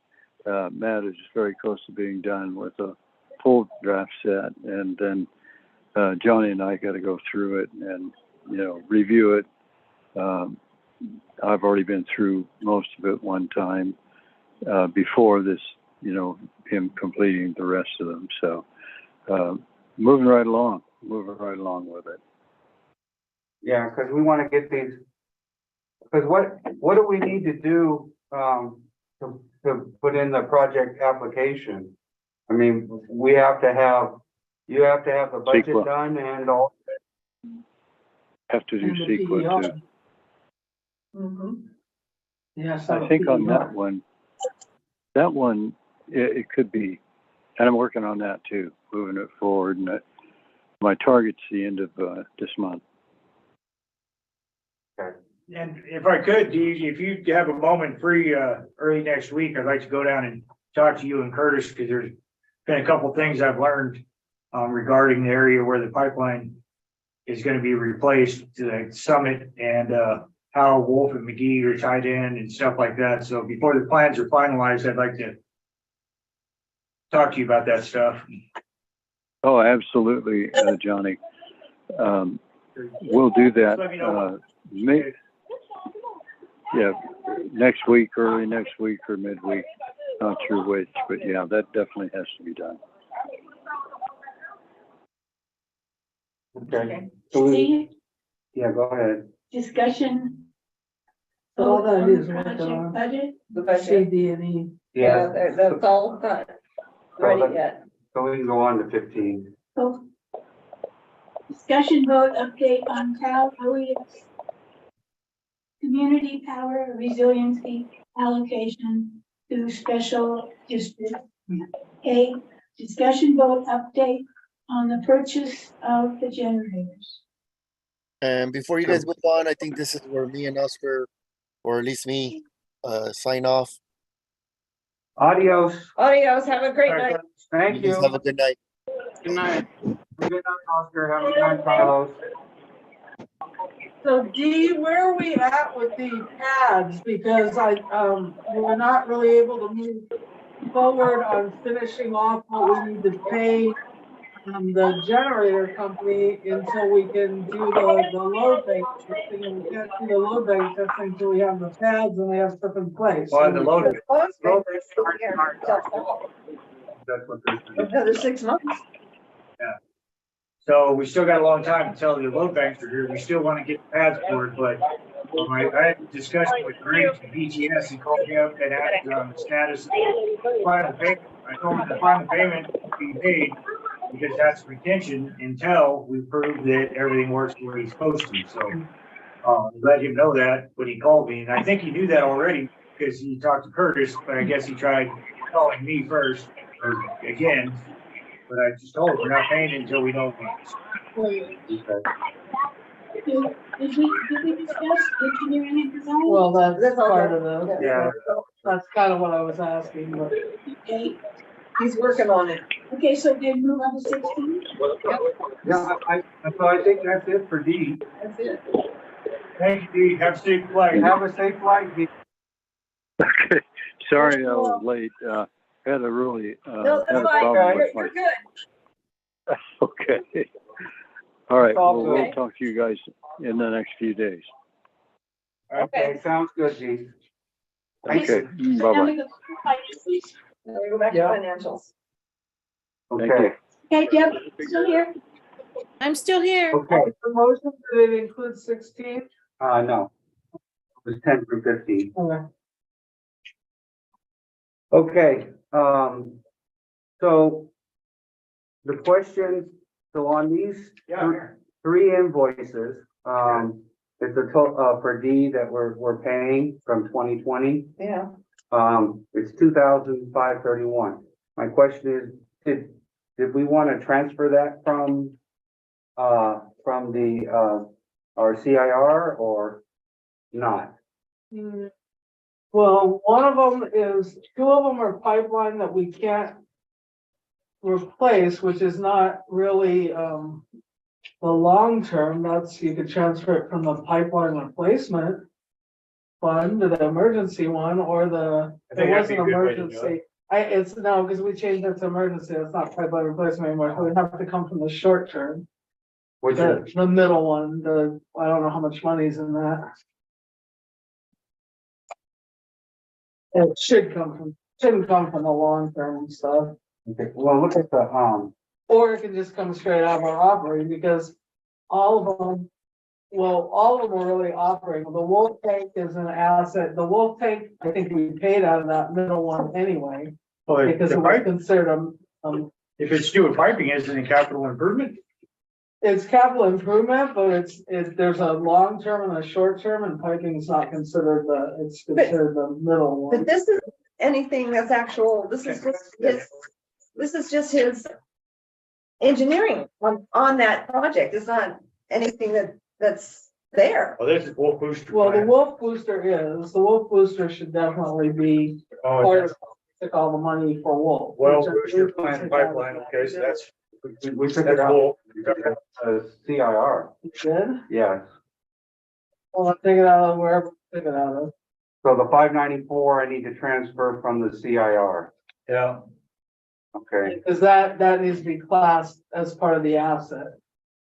Speaker 8: Matt is very close to being done with a full draft set, and then, Johnny and I gotta go through it and, review it. I've already been through most of it one time, before this, him completing the rest of them, so, moving right along with it.
Speaker 2: Yeah, because we want to get these, because what do we need to do, to put in the project application? I mean, you have to have the budget
Speaker 8: Sequa.
Speaker 2: done and all.
Speaker 8: Have to do
Speaker 5: And the
Speaker 8: CEQA
Speaker 5: PDR.
Speaker 8: too.
Speaker 5: Mhm. Yes.
Speaker 8: I think on that one, it could be, and I'm working on that too, moving it forward, and my target's the end of this month.
Speaker 1: And if I could, Dee, if you have a moment free, early next week, I'd like to go down and talk to you and Curtis, because there's been a couple things I've learned regarding the area where the pipeline is gonna be replaced to the summit, and how Wolf and McGee are tied in and stuff like that. So before the plans are finalized, I'd like to talk to you about that stuff.
Speaker 8: Oh, absolutely, Johnny. We'll do that.
Speaker 1: Let me know.
Speaker 8: Yeah, next week, early next week or midweek, not sure which, but yeah, that definitely has to be done.
Speaker 2: Okay. So we,
Speaker 4: Steve,
Speaker 2: yeah, go ahead.
Speaker 4: discussion.
Speaker 5: All that
Speaker 4: on
Speaker 5: is
Speaker 4: project
Speaker 5: what,
Speaker 4: budget.
Speaker 3: The budget,
Speaker 5: CD&E.
Speaker 2: Yeah,
Speaker 3: that's all not ready yet.
Speaker 2: so we can go on to 15.
Speaker 4: So discussion vote update on Cal OES. Community power resiliency allocation to special district. A discussion vote update on the purchase of the generators.
Speaker 6: And before you guys move on, I think this is where me and Oscar, or at least me, sign off.
Speaker 2: Adios.
Speaker 3: Adios, have a great night.
Speaker 2: Thank
Speaker 6: You
Speaker 2: you.
Speaker 6: guys have a good night.
Speaker 9: Good night.
Speaker 2: Good night, Oscar. Have a good night, Carlos.
Speaker 5: So Dee, where are we at with the pads? Because we're not really able to move forward on finishing off what we need to pay the generator company until we can do the load bank testing. And we can't do the load bank testing until we have the pads and we have stuff in place.
Speaker 1: On the load.
Speaker 2: That's what this is.
Speaker 3: Another 6 months.
Speaker 1: So we still got a long time until the load banks are here. We still want to get the pads for it, but I had a discussion with Greg from BGS. He called me up and asked on the status of the final payment. I told him the final payment will be paid because that's retention until we prove that everything works the way it's supposed to. So let him know that when he called me, and I think he knew that already because he talked to Curtis, but I guess he tried calling me first or again. But I just told him we're not paying until we know things.
Speaker 4: Did we discuss engineering and design?
Speaker 5: Well, that's
Speaker 3: all
Speaker 5: part
Speaker 3: done.
Speaker 5: of the,
Speaker 2: Yeah.
Speaker 5: that's kind of what I was asking, but.
Speaker 4: Okay,
Speaker 3: He's working on it.
Speaker 4: okay, so then move on to 16.
Speaker 2: Yeah, so I think that's it for D.
Speaker 3: That's it.
Speaker 1: Thank you, Dee. Have a safe flight.
Speaker 2: Have a safe flight, D.
Speaker 8: Okay, sorry I was late. Had a really,
Speaker 3: No,
Speaker 8: had a
Speaker 3: that's fine.
Speaker 8: problem with
Speaker 3: You're
Speaker 8: my,
Speaker 3: good.
Speaker 8: okay. All right,
Speaker 2: all
Speaker 8: well,
Speaker 2: good.
Speaker 8: we'll talk to you guys in the next few days.
Speaker 2: Okay, sounds good, D.
Speaker 8: Okay,
Speaker 4: So now
Speaker 8: bye-bye.
Speaker 4: we go to finances.
Speaker 3: Now we go back to
Speaker 5: Yeah.
Speaker 3: financials.
Speaker 8: Thank you.
Speaker 2: Okay,
Speaker 4: Okay, Deb, still here?
Speaker 7: I'm still here.
Speaker 2: okay,
Speaker 5: The motion, did it include 16?
Speaker 2: no. It was 10 through 15.
Speaker 5: Okay.
Speaker 2: Okay, so the question, so on these three invoices, it's a total, for D that we're paying from 2020.
Speaker 3: Yeah.
Speaker 2: It's 2,531. My question is, did we want to transfer that from the, our CIR or not?
Speaker 5: Well, one of them is, two of them are pipeline that we can't replace, which is not really, the long term. That's, you could transfer it from the pipeline replacement fund to the emergency one, or the,
Speaker 1: I
Speaker 5: it
Speaker 1: think
Speaker 5: was
Speaker 1: that'd
Speaker 5: an
Speaker 1: be a good way to do
Speaker 5: emergency. It's no, because we changed it to emergency. It's not pipeline replacement anymore. So it have to come from the short term.
Speaker 2: Which
Speaker 5: The,
Speaker 2: is,
Speaker 5: the middle one, I don't know how much money's in that. It shouldn't come from the long term stuff.
Speaker 2: okay, well, look at the,
Speaker 5: Or it can just come straight out of our operating, because all of them, well, all of them are really operating. The Wolf Tank is an asset. The Wolf Tank, I think we paid out of that middle one anyway,
Speaker 1: Well,
Speaker 5: because it
Speaker 1: the
Speaker 5: was
Speaker 1: pipe,
Speaker 5: considered
Speaker 1: if it's due piping, isn't it capital improvement?
Speaker 5: it's capital improvement, but there's a long term and a short term, and piping is not considered it's considered the middle one.
Speaker 3: But this is anything that's actual, this is just his engineering on that project. It's not anything that's there.
Speaker 1: Well, this is Wolf Booster.
Speaker 5: Well, the
Speaker 1: Plant.
Speaker 5: Wolf Booster should definitely be
Speaker 1: Oh,
Speaker 5: part
Speaker 1: it's
Speaker 5: of, took all the money for Wolf.
Speaker 1: Well,
Speaker 5: which I
Speaker 1: Booster
Speaker 5: believe we
Speaker 1: Plant
Speaker 5: took out of
Speaker 1: pipeline,
Speaker 5: that.
Speaker 1: okay, so that's,
Speaker 2: We took it
Speaker 1: that's
Speaker 2: out,
Speaker 1: Wolf.
Speaker 2: CIR,
Speaker 5: Good.
Speaker 2: yes.
Speaker 5: Well, I'll take it out of wherever, take it out of.
Speaker 2: So the 594, I need to transfer from the CIR,
Speaker 1: Yeah,
Speaker 2: okay,
Speaker 5: Because that needs to be classed as part of the asset.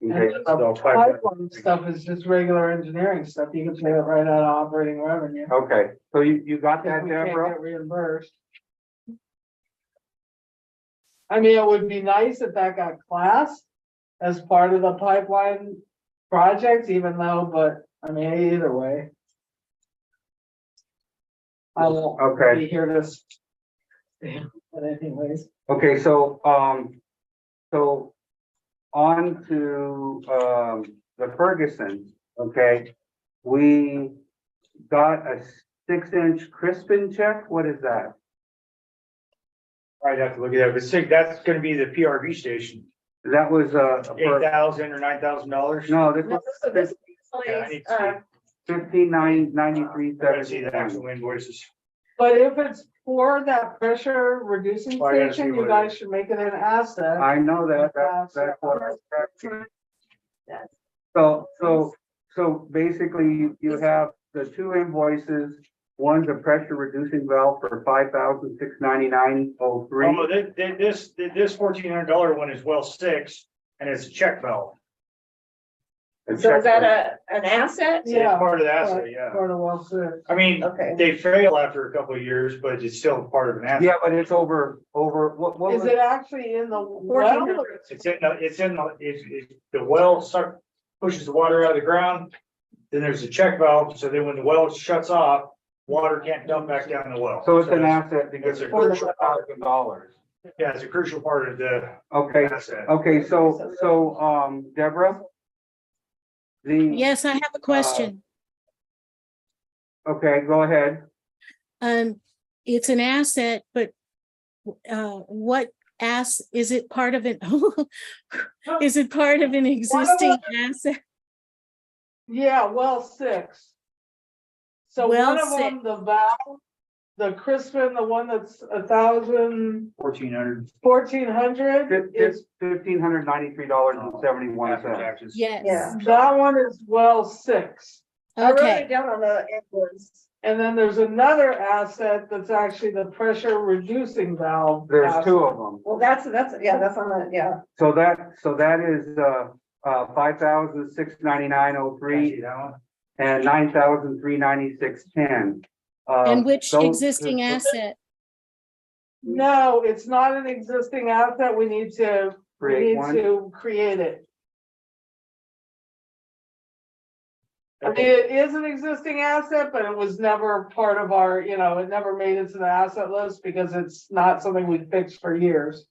Speaker 5: And
Speaker 2: okay,
Speaker 5: the
Speaker 1: so pipeline.
Speaker 5: pipeline stuff is just regular engineering stuff. You can pay it right out of operating revenue.
Speaker 2: okay, so you got
Speaker 5: If
Speaker 2: that,
Speaker 5: we can't
Speaker 2: Deborah?
Speaker 5: get reimbursed. I mean, it would be nice if that got classed as part of the pipeline project, even though, but I mean, either way. I won't
Speaker 2: Okay.
Speaker 5: be here to. But anyways,
Speaker 2: Okay, so so on to, the Ferguson, okay? We got a 6-inch Crispin check, what is that?
Speaker 1: I'd have to look at that, but see, that's gonna be the PRV station,
Speaker 2: That was,
Speaker 1: $8,000 or $9,000.
Speaker 2: no, this
Speaker 3: No,
Speaker 2: was
Speaker 3: so this
Speaker 1: Yeah, I need to see.
Speaker 2: 15,993,
Speaker 1: I gotta see the actual invoices.
Speaker 5: but if it's for that pressure reducing
Speaker 1: Well, I gotta see
Speaker 5: station, you
Speaker 1: what it
Speaker 5: guys
Speaker 1: is.
Speaker 5: should make it an asset.
Speaker 2: I know that's what. So basically you have the two invoices. One's a pressure reducing valve for $5,699.03.
Speaker 1: Oh, this $1,400 one is well 6, and it's a check valve.
Speaker 3: So is that an asset?
Speaker 1: It's
Speaker 5: Yeah.
Speaker 1: part of the asset, yeah.
Speaker 5: Part of well six.
Speaker 1: I mean,
Speaker 3: Okay.
Speaker 1: they fail after a couple of years, but it's still part of an asset.
Speaker 2: Yeah, but it's over, what
Speaker 5: Is
Speaker 2: was
Speaker 5: it actually in the well? or-
Speaker 1: The well pushes the water out of the ground. Then there's a check valve, so then when the well shuts off, water can't dump back down the well.
Speaker 2: So it's an
Speaker 1: that's-
Speaker 2: asset because
Speaker 1: it's
Speaker 2: it's
Speaker 1: a crucial
Speaker 2: $4,000.
Speaker 1: Yeah, it's a crucial part of the
Speaker 2: Okay,
Speaker 1: asset.
Speaker 2: okay, so, Deborah?
Speaker 7: Yes, I have a question.
Speaker 2: Okay, go ahead.
Speaker 7: It's an asset, but what is it part of it? Is it part of an existing asset?
Speaker 5: Yeah, well six. So
Speaker 7: Well
Speaker 5: one of them, the valve, the Crispin, the one that's 1,000,
Speaker 1: 1,400
Speaker 5: 1,400 is,
Speaker 2: $1,593.71.
Speaker 1: after taxes.
Speaker 3: Yeah.
Speaker 7: Yes,
Speaker 5: that one is well six.
Speaker 3: I wrote
Speaker 7: okay,
Speaker 3: it down on the invoice.
Speaker 5: And then there's another asset that's actually the pressure reducing valve.
Speaker 2: There's two
Speaker 5: asset.
Speaker 2: of them.
Speaker 3: Well, that's on the, yeah.
Speaker 2: So that is, $5,699.03
Speaker 1: See that one?
Speaker 2: and $9,396.10.
Speaker 7: and which
Speaker 2: those-
Speaker 7: existing asset?
Speaker 5: No, it's not an existing asset. We need to
Speaker 2: Create one.
Speaker 5: create it. I mean, it is an existing asset, but it was never part of our, it never made it to the asset list because it's not something we fixed for years.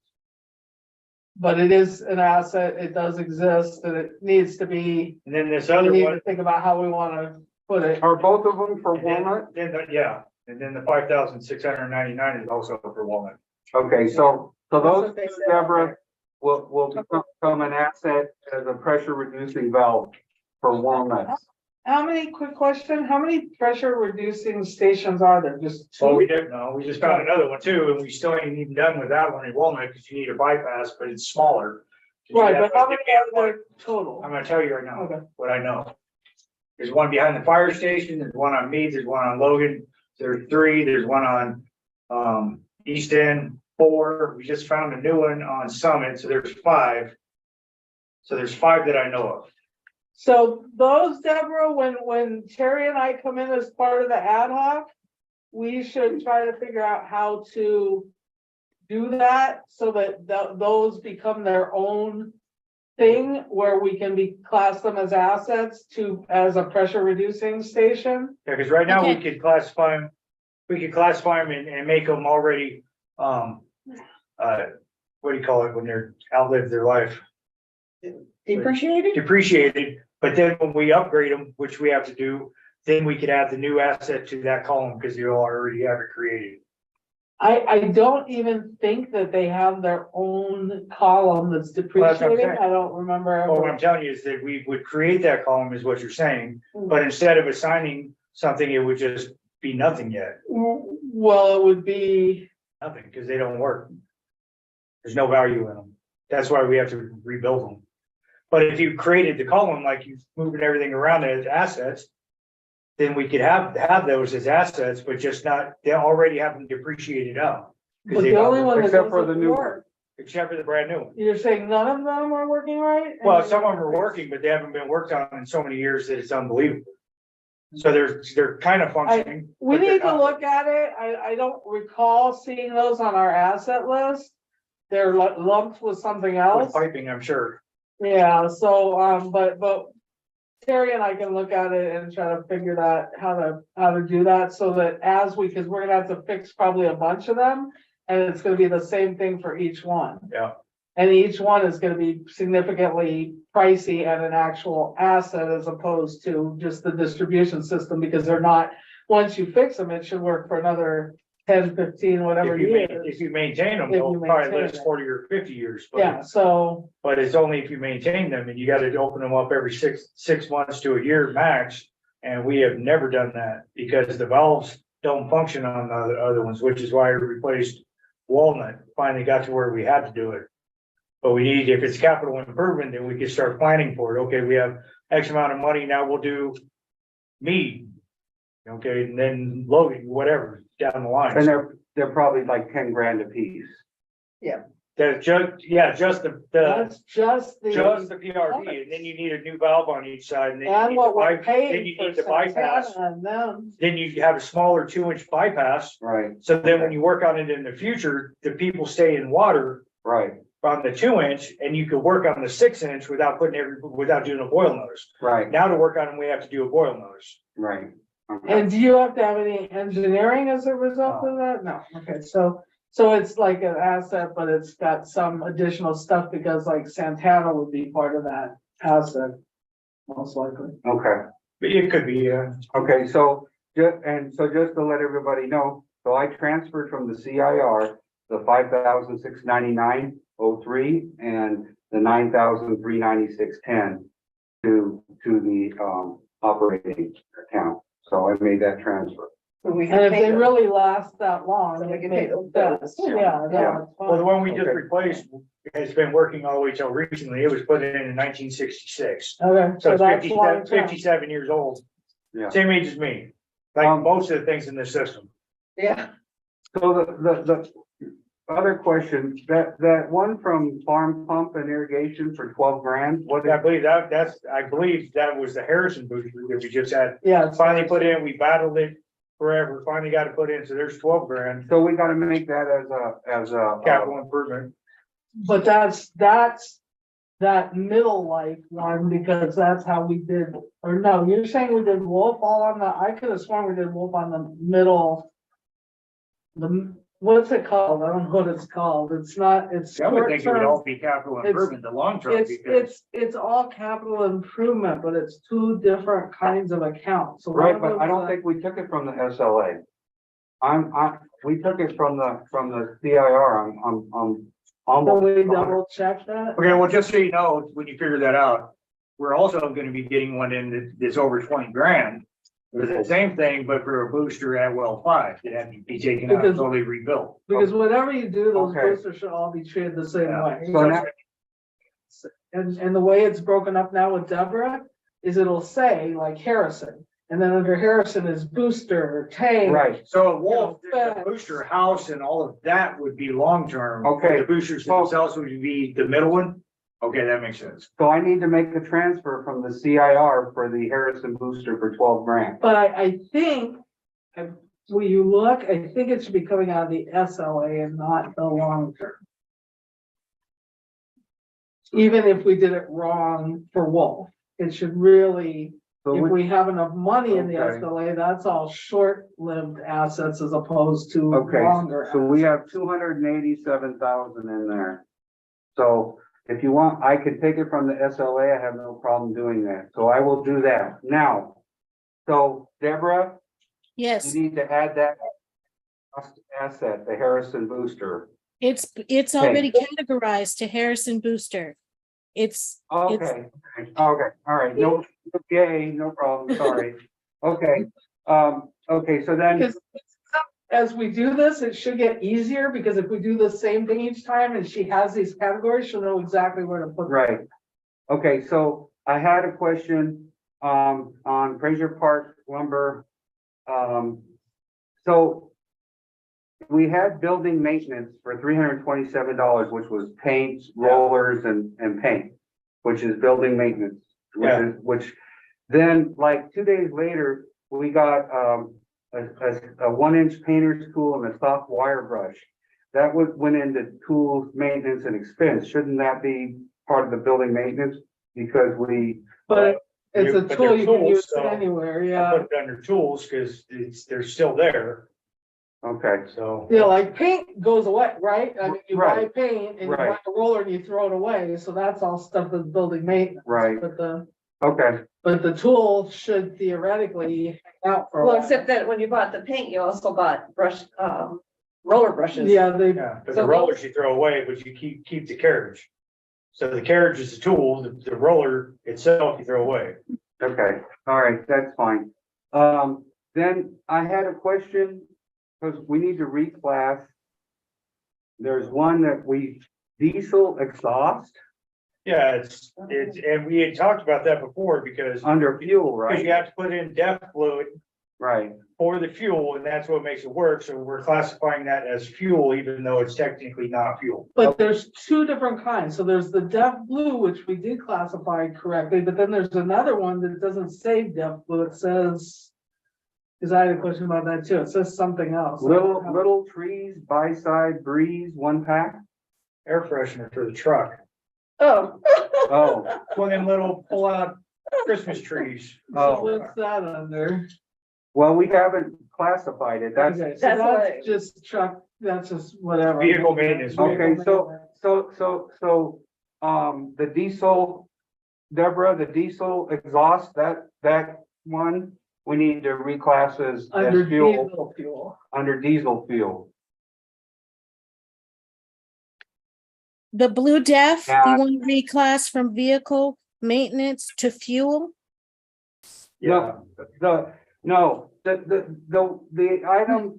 Speaker 5: But it is an asset, it does exist, and it needs to be,
Speaker 1: And then this
Speaker 5: we
Speaker 1: other
Speaker 5: need
Speaker 1: one.
Speaker 5: to think about how we wanna put it.
Speaker 2: Are both of them for
Speaker 1: and then-
Speaker 2: Walnut?
Speaker 1: Yeah, and then the 5,699 is also for Walnut.
Speaker 2: Okay, so
Speaker 3: That's
Speaker 2: those,
Speaker 3: what they said.
Speaker 2: Deborah, will become an asset as a pressure reducing valve for Walnuts.
Speaker 5: Quick question, how many pressure reducing stations are there? Just
Speaker 1: Well, we
Speaker 5: two?
Speaker 1: didn't know, we just found another one too, and we still ain't even done with that one in Walnut, because you need a bypass, but it's smaller.
Speaker 5: Right, but how many are there total?
Speaker 1: I'm gonna tell you right now,
Speaker 5: Okay.
Speaker 1: what I know. There's one behind the fire station, there's one on Meade, there's one on Logan, there's 3, there's one on, East End, 4. We just found a new one on Summit, so there's 5. So there's 5 that I know of.
Speaker 5: So those, Deborah, when Terry and I come in as part of the ad hoc, we should try to figure out how to do that so that those become their own thing where we can class them as assets as a pressure reducing station?
Speaker 1: Yeah, because right now we
Speaker 7: Okay.
Speaker 1: could classify them, and make them already, what do you call it when they're outlived their life?
Speaker 5: Depreciated?
Speaker 1: Depreciated, but then when we upgrade them, which we have to do, then we could add the new asset to that column because you already have it created.
Speaker 5: I don't even think that they have their own column that's
Speaker 1: Well, that's what I'm
Speaker 5: depreciating.
Speaker 1: saying.
Speaker 5: I don't remember.
Speaker 1: Well, what
Speaker 5: ever-
Speaker 1: I'm telling you is that we would create that column is what you're saying,
Speaker 5: Mm.
Speaker 1: but instead of assigning something, it would just be nothing yet,
Speaker 5: Well, it would be,
Speaker 1: nothing, because they don't work. There's no value in them. That's why we have to rebuild them. But if you created the column, like you moving everything around as assets, then we could have those as assets, but just not, they already have them depreciated out.
Speaker 5: but the only one that
Speaker 2: Except for the
Speaker 5: doesn't
Speaker 2: new
Speaker 5: work.
Speaker 1: Except for the brand new one.
Speaker 5: You're saying none of them are working right?
Speaker 1: Well, some of them are working, but they haven't been worked on in so many years that it's unbelievable. So they're kind of functioning.
Speaker 5: We
Speaker 1: but they're
Speaker 5: need to
Speaker 1: not.
Speaker 5: look at it. I don't recall seeing those on our asset list. They're lumped with something
Speaker 1: With
Speaker 5: else.
Speaker 1: piping, I'm sure.
Speaker 5: Yeah, so, but Terry and I can look at it and try to figure that, how to do that so that because we're gonna have to fix probably a bunch of them. And it's gonna be the same thing for each one.
Speaker 1: Yeah.
Speaker 5: And each one is gonna be significantly pricey and an actual asset as opposed to just the distribution system, because they're not, once you fix them, it should work for another 10, 15, whatever years.
Speaker 1: If you maintain them,
Speaker 5: If
Speaker 1: they'll
Speaker 5: you
Speaker 1: probably
Speaker 5: maintain
Speaker 1: last
Speaker 5: them.
Speaker 1: 40 or 50 years.
Speaker 5: Yeah, so,
Speaker 1: But it's only if you maintain them, and you gotta open them up every six months to a year max. And we have never done that because the valves don't function on the other ones, which is why I replaced Walnut. Finally got to where we had to do it. But we need, if it's capital improvement, then we can start planning for it. Okay, we have X amount of money, now we'll do Mead. Okay, and then Logan, whatever, down the line.
Speaker 2: And they're probably like 10 grand a piece.
Speaker 1: That's just
Speaker 5: that's just
Speaker 1: just
Speaker 5: the,
Speaker 1: the PRV, and then you need a new valve on each side, and then you
Speaker 5: and
Speaker 1: need
Speaker 5: what
Speaker 1: the
Speaker 5: we're
Speaker 1: then
Speaker 5: paying
Speaker 1: you
Speaker 5: for
Speaker 1: need the bypass.
Speaker 5: Santana and them.
Speaker 1: Then you have a smaller 2-inch bypass,
Speaker 2: Right,
Speaker 1: so then when you work on it in the future, the people stay in water
Speaker 2: right,
Speaker 1: on the 2-inch, and you could work on the 6-inch without without doing a boil notice.
Speaker 2: right,
Speaker 1: Now to work on them, we have to do a boil notice.
Speaker 2: right. Okay.
Speaker 5: And do you have to have any engineering as a result of that? No, okay, so it's like an asset, but it's got some additional stuff because like Santana would be part of that asset. Most likely.
Speaker 2: Okay.
Speaker 1: But it could be,
Speaker 2: Okay, so just to let everybody know, so I transferred from the CIR, the 5,699.03 and the 9,396.10 to the operating account. So I made that transfer.
Speaker 10: So we
Speaker 5: And
Speaker 10: can
Speaker 5: if
Speaker 10: take
Speaker 5: they
Speaker 10: them.
Speaker 5: really last that long,
Speaker 10: So we
Speaker 5: it
Speaker 10: can
Speaker 5: makes
Speaker 10: take those
Speaker 5: sense.
Speaker 10: bills.
Speaker 5: Yeah,
Speaker 2: Yeah.
Speaker 5: no, it's
Speaker 1: well, the
Speaker 5: fine.
Speaker 1: one we just
Speaker 2: Okay.
Speaker 1: replaced has been working all the way till recently. It was put in 1966.
Speaker 5: Okay,
Speaker 1: So
Speaker 5: so
Speaker 1: it's
Speaker 5: that's long
Speaker 1: 57,
Speaker 5: term.
Speaker 1: 57 years old,
Speaker 2: Yeah.
Speaker 1: same age as me, like most of the things in this system.
Speaker 10: Yeah.
Speaker 2: So the other question, that one from Farm Pump and Irrigation for 12 grand, what?
Speaker 1: I believe that was the Harrison booster that we just had
Speaker 5: Yeah. it's-
Speaker 1: finally put in. We battled it forever, finally got it put in. So there's 12 grand
Speaker 2: So we gotta make that as a.
Speaker 1: capital improvement.
Speaker 5: But that's that middle life one, because that's how we did, or no, you're saying we did Wolf all on the, I could have sworn we did Wolf on the middle. What's it called? I don't know what it's called. It's not, it's.
Speaker 1: I would think it would
Speaker 5: short-term.
Speaker 1: all be capital improvement, the long term. because-
Speaker 5: It's all capital improvement, but it's two different kinds of accounts. So one
Speaker 2: Right,
Speaker 5: of
Speaker 2: but I
Speaker 5: them's
Speaker 2: don't
Speaker 5: a-
Speaker 2: think we took it from the SLA. We took it from the CIR, I'm
Speaker 5: Can
Speaker 2: almost.
Speaker 5: we double check that?
Speaker 1: Okay, well, just so you know, when you figure that out, we're also gonna be getting one in that's over 20 grand. It's the same thing, but for a booster at well 5, it had to be taken out and
Speaker 5: Because-
Speaker 1: totally rebuilt.
Speaker 5: Because whatever you do, those
Speaker 2: Okay.
Speaker 5: boosters should all be treated the same
Speaker 1: Yeah.
Speaker 5: way.
Speaker 2: So now,
Speaker 5: And the way it's broken up now with Deborah is it'll say like Harrison, and then under Harrison is booster, tank.
Speaker 2: right,
Speaker 1: So a Wolf,
Speaker 5: Yeah.
Speaker 1: the booster house and all of that would be long-term.
Speaker 2: Okay.
Speaker 1: The boosters
Speaker 2: Well-
Speaker 1: themselves would be the middle one. Okay, that makes sense.
Speaker 2: so I need to make the transfer from the CIR for the Harrison booster for 12 grand.
Speaker 5: But I think, will you look? I think it should be coming out of the SLA and not the long term. Even if we did it wrong for Wolf, it should really,
Speaker 2: So
Speaker 5: if
Speaker 2: we-
Speaker 5: we have enough money in the
Speaker 2: Okay.
Speaker 5: SLA, that's all short-lived assets as opposed to
Speaker 2: Okay,
Speaker 5: longer.
Speaker 2: so we have 287,000 in there. So if you want, I could take it from the SLA, I have no problem doing that, so I will do that now. So Deborah,
Speaker 7: Yes,
Speaker 2: you need to add that asset, the Harrison booster.
Speaker 7: it's already categorized to Harrison Booster. It's,
Speaker 2: Okay, okay, all right, no, yay, no problem, sorry. Okay, okay, so then,
Speaker 5: Because as we do this, it should get easier, because if we do the same thing each time and she has these categories, she'll know exactly where to put them.
Speaker 2: right. Okay, so I had a question, on Fraser Park lumber. So we had building maintenance for $327, which was paints, rollers and paint, which is building maintenance. Which then like 2 days later, we got, a 1-inch painter's tool and a soft wire brush. That went into tools, maintenance and expense. Shouldn't that be part of the building maintenance? Because
Speaker 5: But it's a
Speaker 1: But
Speaker 5: tool
Speaker 1: they're
Speaker 5: you can
Speaker 1: tools,
Speaker 5: use
Speaker 1: so
Speaker 5: anywhere,
Speaker 1: I
Speaker 5: yeah.
Speaker 1: put it under tools, cause they're still there,
Speaker 2: okay,
Speaker 1: so.
Speaker 5: Yeah, like paint goes away, right? I mean, you buy
Speaker 2: Right.
Speaker 5: paint and you buy
Speaker 2: Right.
Speaker 5: a roller and you throw it away, so that's all stuff that's building maintenance.
Speaker 2: Right.
Speaker 5: But
Speaker 2: okay,
Speaker 5: the tool should theoretically hang out for a
Speaker 3: Well,
Speaker 5: while.
Speaker 3: except that when you bought the paint, you also bought roller brushes.
Speaker 5: Yeah, they,
Speaker 1: Yeah, but
Speaker 3: So
Speaker 1: the rollers you throw away, but you keep the carriage. So the carriage is a tool, the roller itself you throw away.
Speaker 2: okay, all right, that's fine. Then I had a question, because we need to reclass. There's one that diesel exhaust
Speaker 1: Yeah, it's, and we had talked about that before because
Speaker 2: under fuel,
Speaker 1: because you
Speaker 2: right?
Speaker 1: have to put in DEF fluid
Speaker 2: Right,
Speaker 1: for the fuel, and that's what makes it work. So we're classifying that as fuel, even though it's technically not fuel.
Speaker 5: but there's two different kinds. So there's the Def Blue, which we did classify correctly, but then there's another one that doesn't say Def Blue. It says, because I had a question about that too. It says something else.
Speaker 2: little trees, by-side breeze, 1 pack.
Speaker 1: Air freshener for the truck.
Speaker 3: Oh.
Speaker 2: Oh,
Speaker 1: One of them little pull-out Christmas trees.
Speaker 5: So
Speaker 2: oh,
Speaker 5: what's that under?
Speaker 2: well, we haven't classified it, that's,
Speaker 5: Okay, so
Speaker 3: That's what
Speaker 5: that's just truck, that's just whatever.
Speaker 1: Vehicle maintenance.
Speaker 2: okay, so, the diesel, Deborah, the diesel exhaust, that one, we need to reclass as
Speaker 5: Under
Speaker 2: fuel,
Speaker 5: diesel fuel.
Speaker 2: under diesel fuel.
Speaker 7: the Blue Def, you
Speaker 2: Yeah.
Speaker 7: want to reclass from vehicle maintenance to fuel?
Speaker 1: Yeah,
Speaker 2: No, the item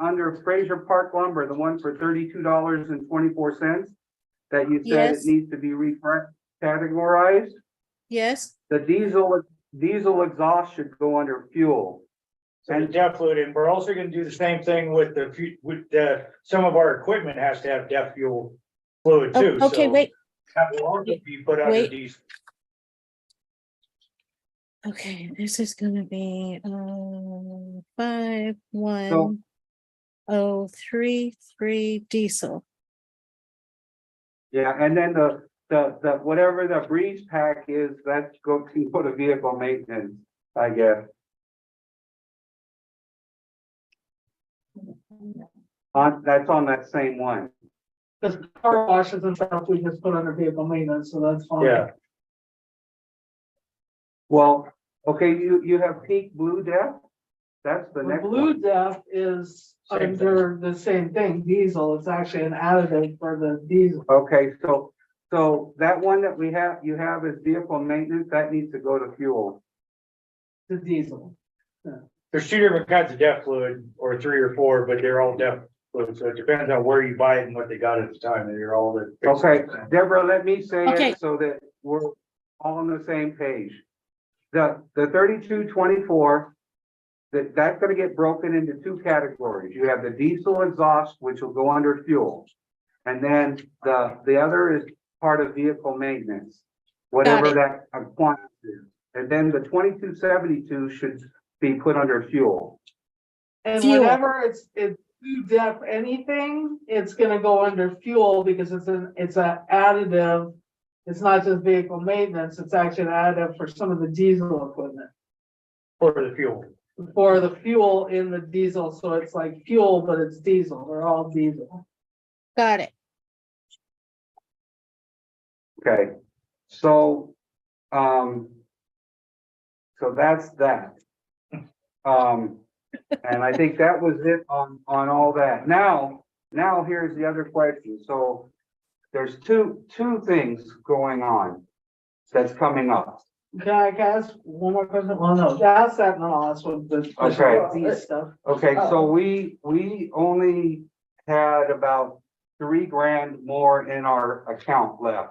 Speaker 2: under Fraser Park lumber, the one for $32.24, that you said it
Speaker 7: Yes.
Speaker 2: needs to be categorized,
Speaker 7: Yes,
Speaker 2: the diesel exhaust should go under fuel.
Speaker 1: so the DEF fluid, and we're also gonna do the same thing with some of our equipment has to have DEF fuel fluid too.
Speaker 7: Oh, okay,
Speaker 1: so
Speaker 7: wait,
Speaker 1: That will also be put under
Speaker 7: Wait.
Speaker 1: diesel.
Speaker 7: okay, this is gonna be, 5103 diesel.
Speaker 2: Yeah, and then the whatever the breeze pack is, that's go to put a vehicle maintenance, I guess. That's on that same one.
Speaker 5: Because car washes and stuff, we just put under vehicle maintenance, so that's fine.
Speaker 1: Yeah,
Speaker 2: Well, okay, you have Peak Blue Def? That's the
Speaker 5: The
Speaker 2: next
Speaker 5: Blue
Speaker 2: one.
Speaker 5: Def is
Speaker 1: Same
Speaker 5: under the same thing, diesel. It's actually an additive for the diesel.
Speaker 2: Okay, so that one that you have is vehicle maintenance, that needs to go to fuel.
Speaker 5: The diesel.
Speaker 1: there's two different kinds of DEF fluid, or 3 or 4, but they're all DEF fluid, so it depends on where you buy it and what they got at the time, and they're all the.
Speaker 2: Okay, Deborah, let me say
Speaker 7: Okay.
Speaker 2: it so that we're all on the same page. The 3224, that's gonna get broken into 2 categories. You have the diesel exhaust, which will go under fuel. And then the other is part of vehicle maintenance, whatever
Speaker 7: it.
Speaker 2: that quantity is. And then the 2272 should be put under fuel.
Speaker 5: And
Speaker 7: Fuel.
Speaker 5: whenever it's def anything, it's gonna go under fuel because it's an additive. It's not just vehicle maintenance, it's actually an additive for some of the diesel equipment,
Speaker 1: For the fuel.
Speaker 5: for the fuel in the diesel, so it's like fuel, but it's diesel, they're all diesel.
Speaker 7: Got it.
Speaker 2: Okay, so, so that's that. And I think that was it on all that. Now here's the other question. So there's two things going on that's coming up.
Speaker 5: Can I ask one more question? Well, no, ask that, and I'll ask what the.
Speaker 2: Okay.
Speaker 5: Stuff.
Speaker 2: Okay, so we only had about $3,000 more in our account left.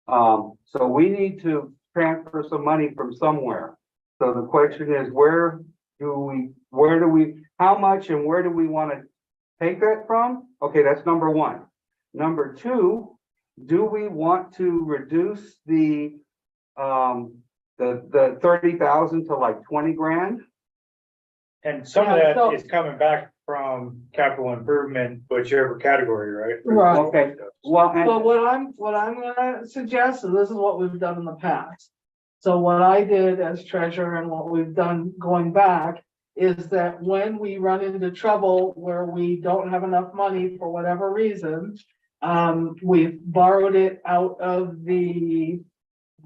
Speaker 2: So we need to transfer some money from somewhere. So the question is, how much and where do we want to take that from? Okay, that's number one. Number two, do we want to reduce the 30,000 to like 20 grand?
Speaker 1: And some of
Speaker 5: Yeah, so-
Speaker 1: that is coming back from capital improvement, whichever category, right?
Speaker 5: Right.
Speaker 2: Okay, well,
Speaker 5: But
Speaker 2: and,
Speaker 5: what I'm gonna suggest, and this is what we've done in the past. So what I did as treasurer and what we've done going back is that when we run into trouble where we don't have enough money for whatever reason, we've borrowed it out of the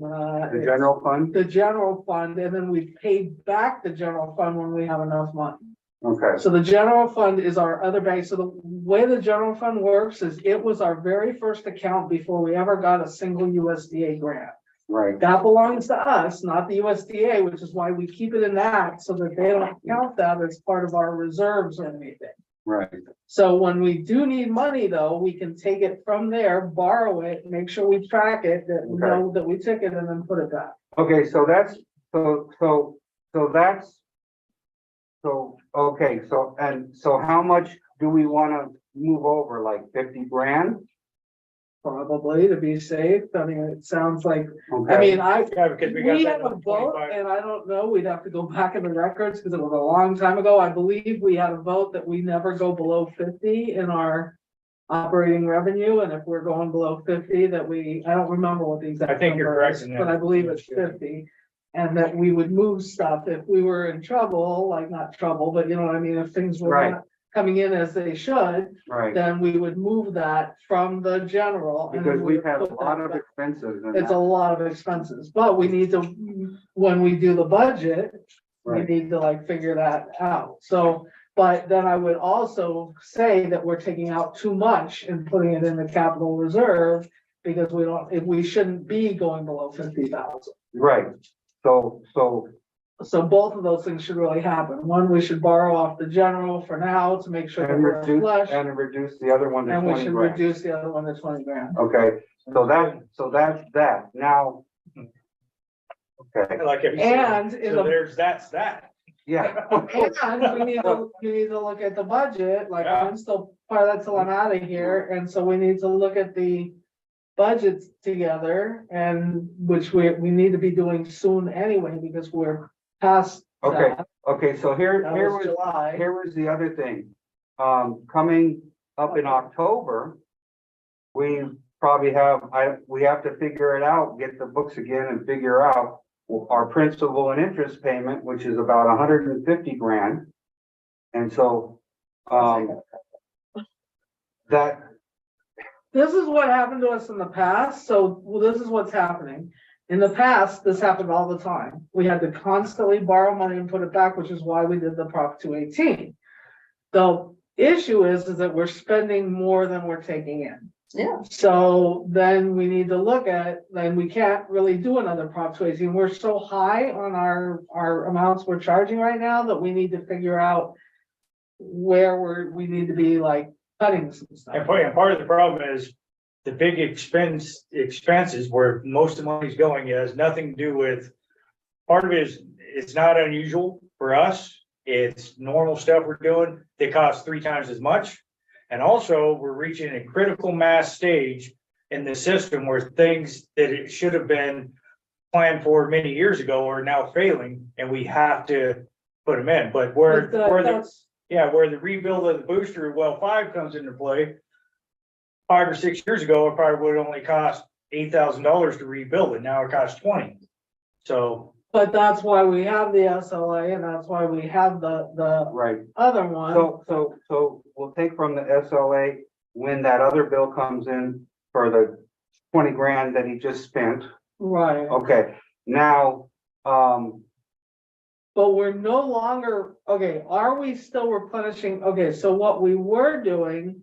Speaker 2: general fund?
Speaker 5: the general fund, and then we've paid back the general fund when we have enough money.
Speaker 2: Okay,
Speaker 5: So the general fund is our other bank. So the way the general fund works is it was our very first account before we ever got a single USDA grant.
Speaker 2: right,
Speaker 5: That belongs to us, not the USDA, which is why we keep it in that so that they don't count that as part of our reserves or anything.
Speaker 2: right.
Speaker 5: So when we do need money though, we can take it from there, borrow it, make sure we track it, that we know that we took it and then put it back.
Speaker 2: Okay, so that's, okay, so how much do we want to move over, like 50 grand?
Speaker 5: Probably to be safe. I mean, it sounds like, I
Speaker 2: Okay,
Speaker 5: mean,
Speaker 1: Yeah, because we got
Speaker 5: we
Speaker 1: that
Speaker 5: have a
Speaker 1: on
Speaker 5: vote
Speaker 1: 25.
Speaker 5: and I don't know, we'd have to go back in the records because it was a long time ago. I believe we had a vote that we never go below 50 in our operating revenue. And if we're going below 50, that I don't remember what the exact
Speaker 1: I think you're
Speaker 5: number
Speaker 1: correct
Speaker 5: is,
Speaker 1: in that.
Speaker 5: but I believe it's 50. And that we would move stuff if we were in trouble, like not trouble, but you know what I mean? If things were
Speaker 2: Right.
Speaker 5: not coming in as they should,
Speaker 2: right,
Speaker 5: then we would move that from the general. and then
Speaker 2: because
Speaker 5: we
Speaker 2: we've
Speaker 5: would
Speaker 2: had a
Speaker 5: put
Speaker 2: lot
Speaker 5: that
Speaker 2: of
Speaker 5: back.
Speaker 2: expenses in
Speaker 5: It's a
Speaker 2: that.
Speaker 5: lot of expenses, but we need to, when we do the budget, we
Speaker 2: Right.
Speaker 5: need to like figure that out. So, but then I would also say that we're taking out too much and putting it in the capital reserve. Because we shouldn't be going below 50,000.
Speaker 2: Right, so,
Speaker 5: So both of those things should really happen. One, we should borrow off the general for now to make sure that
Speaker 2: and
Speaker 5: we're flush.
Speaker 2: reduce the other one to
Speaker 5: And we
Speaker 2: 20
Speaker 5: should
Speaker 2: grand.
Speaker 5: reduce the other one to 20 grand.
Speaker 2: Okay, so that's that, now. Okay,
Speaker 1: Like if you
Speaker 5: And
Speaker 1: said,
Speaker 5: in
Speaker 1: so
Speaker 5: the
Speaker 1: that's that.
Speaker 2: yeah.
Speaker 5: And we need to look at the budget, like
Speaker 1: Yeah.
Speaker 5: I'm still part of that till I'm out of here, and so we need to look at the. Budgets together and which we need to be doing soon anyway, because we're past.
Speaker 2: Okay,
Speaker 5: that.
Speaker 2: okay, so here
Speaker 5: That was
Speaker 2: was
Speaker 5: July.
Speaker 2: here was the other thing. Coming up in October, we probably we have to figure it out, get the books again and figure out our principal and interest payment, which is about 150 grand. And so, that,
Speaker 5: This is what happened to us in the past, so this is what's happening. In the past, this happened all the time. We had to constantly borrow money and put it back, which is why we did the Prop 218. The issue is that we're spending more than we're taking in.
Speaker 10: Yeah.
Speaker 5: So then we need to look at, then we can't really do another Prop 218. We're so high on our amounts we're charging right now that we need to figure out where we need to be like cutting some stuff.
Speaker 1: And part of the problem is the big expenses where most of the money's going has nothing to do with. Part of it is, it's not unusual for us. It's normal stuff we're doing. They cost 3 times as much. And also we're reaching a critical mass stage in the system where things that it should have been planned for many years ago are now failing and we have to put them in. But
Speaker 5: But
Speaker 1: Yeah, where the rebuild of the booster, well, 5 comes into play. 5 or 6 years ago, it probably would only cost $8,000 to rebuild it. Now it costs 20. So,
Speaker 5: But that's why we have the SLA and that's why we have the
Speaker 2: Right.
Speaker 5: other one.
Speaker 2: So we'll take from the SLA when that other bill comes in for the 20 grand that he just spent.
Speaker 5: Right,
Speaker 2: Okay, now,
Speaker 5: but we're no longer, okay, are we still replenishing? Okay, so what we were doing.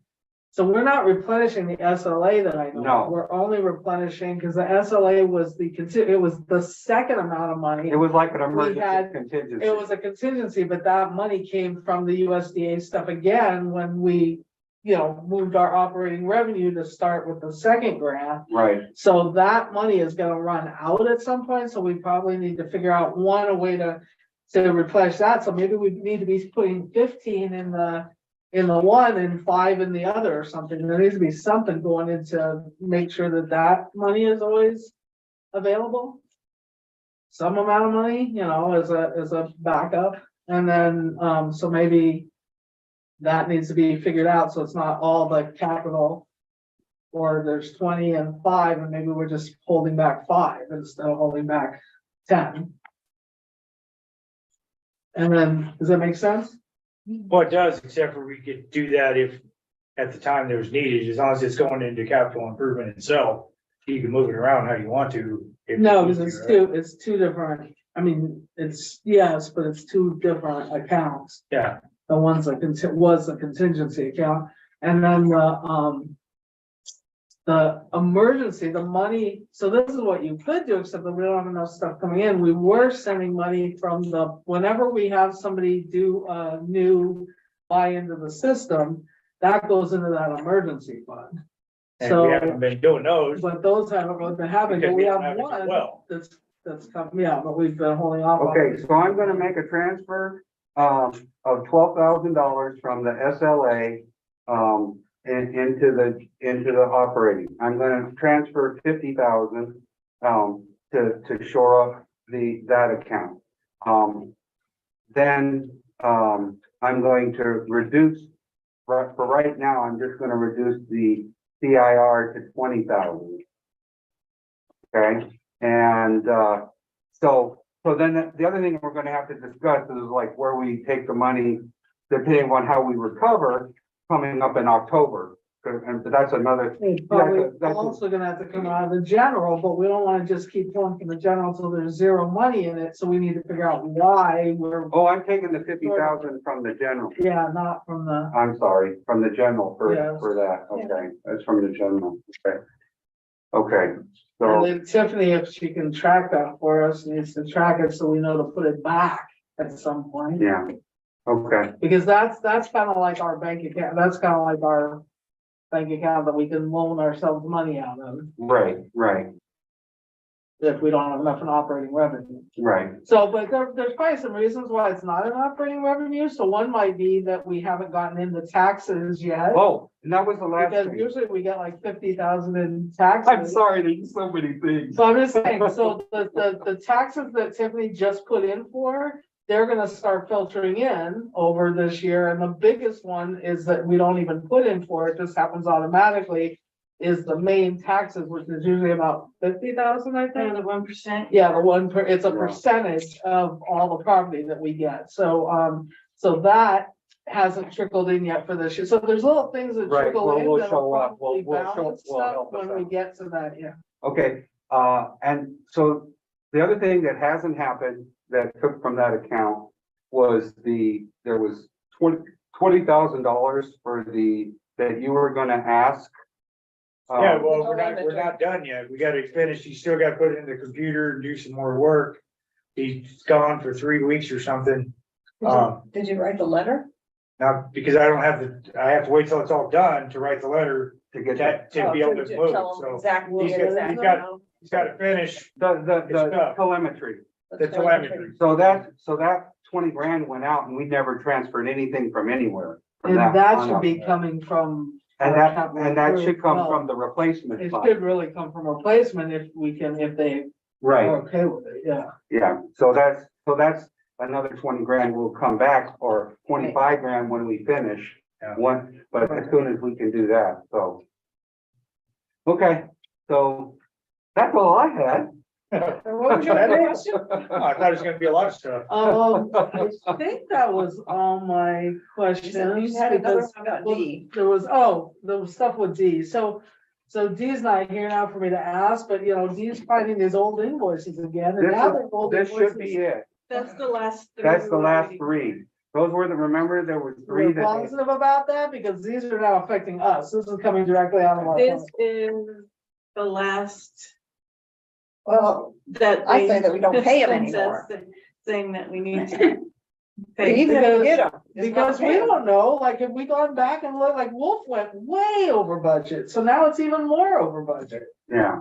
Speaker 5: So we're not replenishing the SLA that I know.
Speaker 2: No.
Speaker 5: of. We're only replenishing, because the SLA was it was the second amount of money.
Speaker 2: it was like an
Speaker 5: had-
Speaker 2: emergency contingency.
Speaker 5: It was a contingency, but that money came from the USDA stuff again when we, moved our operating revenue to start with the second grant.
Speaker 2: Right,
Speaker 5: So that money is gonna run out at some point, so we probably need to figure out a way to replenish that. So maybe we need to be putting 15 in the one and 5 in the other or something. There needs to be something going in to make sure that money is always available. Some amount of money, as a backup. And then, so maybe that needs to be figured out, so it's not all the capital. Or there's 20 and 5, and maybe we're just holding back 5 instead of holding back 10. And then, does that make sense?
Speaker 1: well, it does, except for we could do that if at the time there was needed, as long as it's going into capital improvement itself. You can move it around how you want to. if
Speaker 5: No,
Speaker 1: you
Speaker 5: because
Speaker 1: need
Speaker 5: it's
Speaker 1: to, right?
Speaker 5: it's two different, I mean, yes, but it's two different accounts.
Speaker 1: Yeah,
Speaker 5: The one's was a contingency account, and then the emergency, the money, so this is what you could do, except that we don't have enough stuff coming in. We were sending money from whenever we have somebody do a new buy into the system, that goes into that emergency fund.
Speaker 1: and
Speaker 5: So,
Speaker 1: we haven't been doing those.
Speaker 5: but those haven't really been happening,
Speaker 1: because
Speaker 5: but we
Speaker 1: don't
Speaker 5: have
Speaker 1: it as
Speaker 5: one
Speaker 1: well.
Speaker 5: that's come, yeah, but we've been holding off. on
Speaker 2: okay,
Speaker 5: it.
Speaker 2: so I'm gonna make a transfer, of $12,000 from the SLA, into the operating. I'm gonna transfer 50,000, to shore up that account. Then, I'm going to reduce, for right now, I'm just gonna reduce the CIR to 20,000. Okay, and, so then the other thing we're gonna have to discuss is like where we take the money, depending on how we recover, coming up in October. And that's another,
Speaker 5: It's probably
Speaker 2: that's-
Speaker 5: also gonna have to come out of the general, but we don't wanna just keep pulling from the general until there's zero money in it, so we need to figure out why we're,
Speaker 2: oh, I'm taking the 50,000 from the general.
Speaker 5: yeah, not from the.
Speaker 2: I'm sorry, from the general
Speaker 5: Yes.
Speaker 2: for that, okay, that's from the general, okay. Okay,
Speaker 5: And
Speaker 2: so,
Speaker 5: then Tiffany, if she can track that for us, needs to track it so we know to put it back at some point.
Speaker 2: yeah, okay,
Speaker 5: Because that's kind of like our bank account, that's kind of like our bank account that we can loan ourselves money out of
Speaker 2: right,
Speaker 5: if we don't have enough in operating revenue.
Speaker 2: right,
Speaker 5: So, but there's probably some reasons why it's not an operating revenue. So one might be that we haven't gotten in the taxes yet.
Speaker 2: oh, and that was the last
Speaker 5: Because
Speaker 2: thing.
Speaker 5: usually we get like 50,000 in taxes.
Speaker 2: I'm sorry, there's so many things.
Speaker 5: So I'm just saying, so the taxes that Tiffany just put in for, they're gonna start filtering in over this year. And the biggest one is that we don't even put in for, it just happens automatically, is the main taxes, which is usually about 50,000, I think.
Speaker 3: The 1%.
Speaker 5: Yeah, it's a
Speaker 2: Yeah.
Speaker 5: percentage of all the property that we get. So, so that hasn't trickled in yet for this year. So there's little things that
Speaker 2: Right,
Speaker 5: trickle
Speaker 2: well,
Speaker 5: in
Speaker 2: we'll
Speaker 5: that'll
Speaker 2: show up.
Speaker 5: probably
Speaker 2: We'll show-
Speaker 5: balance
Speaker 2: we'll
Speaker 5: stuff
Speaker 2: help us
Speaker 5: when we
Speaker 2: out.
Speaker 5: get to that, yeah.
Speaker 2: Okay, and so the other thing that hasn't happened that took from that account was there was $20,000 for that you were gonna ask.
Speaker 1: Yeah, well, we're not done yet. We gotta finish. You still gotta put it in the computer and do some more work. He's gone for 3 weeks or something.
Speaker 3: Did you write the letter?
Speaker 1: Now, because I have to wait till it's all done to write the letter
Speaker 2: To get that,
Speaker 1: to be able to move, so
Speaker 3: Exactly.
Speaker 1: he's gotta finish
Speaker 2: the
Speaker 1: stuff.
Speaker 2: telemetry.
Speaker 1: the telemetry.
Speaker 2: So that 20 grand went out and we never transferred anything from anywhere. from
Speaker 5: And that
Speaker 2: on
Speaker 5: should
Speaker 2: up.
Speaker 5: be coming from.
Speaker 2: And
Speaker 5: our
Speaker 2: that,
Speaker 5: capital
Speaker 2: and that should come
Speaker 5: improvement.
Speaker 2: from the replacement
Speaker 5: It
Speaker 2: fund.
Speaker 5: should really come from replacement if we can, if they
Speaker 2: Right,
Speaker 5: are okay with it, yeah.
Speaker 2: yeah, so that's another 20 grand will come back, or 25 grand when we finish.
Speaker 1: Yeah.
Speaker 2: But as soon as we can do that, so. Okay, so that's all I had.
Speaker 5: What was your question?
Speaker 1: I thought it was gonna be a lot of stuff.
Speaker 5: I think that was all my questions.
Speaker 3: You had another
Speaker 5: because-
Speaker 3: one about
Speaker 5: well,
Speaker 3: D.
Speaker 5: There was stuff with D, so D's not here now for me to ask, but D's finding his old invoices again. And now they're old
Speaker 2: This should be
Speaker 5: invoices.
Speaker 2: it.
Speaker 10: That's the last.
Speaker 2: That's the last three. Those were remember, there were three
Speaker 5: We're
Speaker 2: that,
Speaker 5: positive about that because these are now affecting us. This is coming directly out of our.
Speaker 10: This
Speaker 5: fund.
Speaker 10: is the last
Speaker 3: Well,
Speaker 10: that.
Speaker 3: I say that we don't pay 'em
Speaker 10: sends us
Speaker 3: anymore.
Speaker 10: Saying that we need to. pay.
Speaker 3: even if we get them.
Speaker 5: Because we don't know, like, if we gone back and look, like Wolf went way over budget, so now it's even more over budget.
Speaker 2: yeah.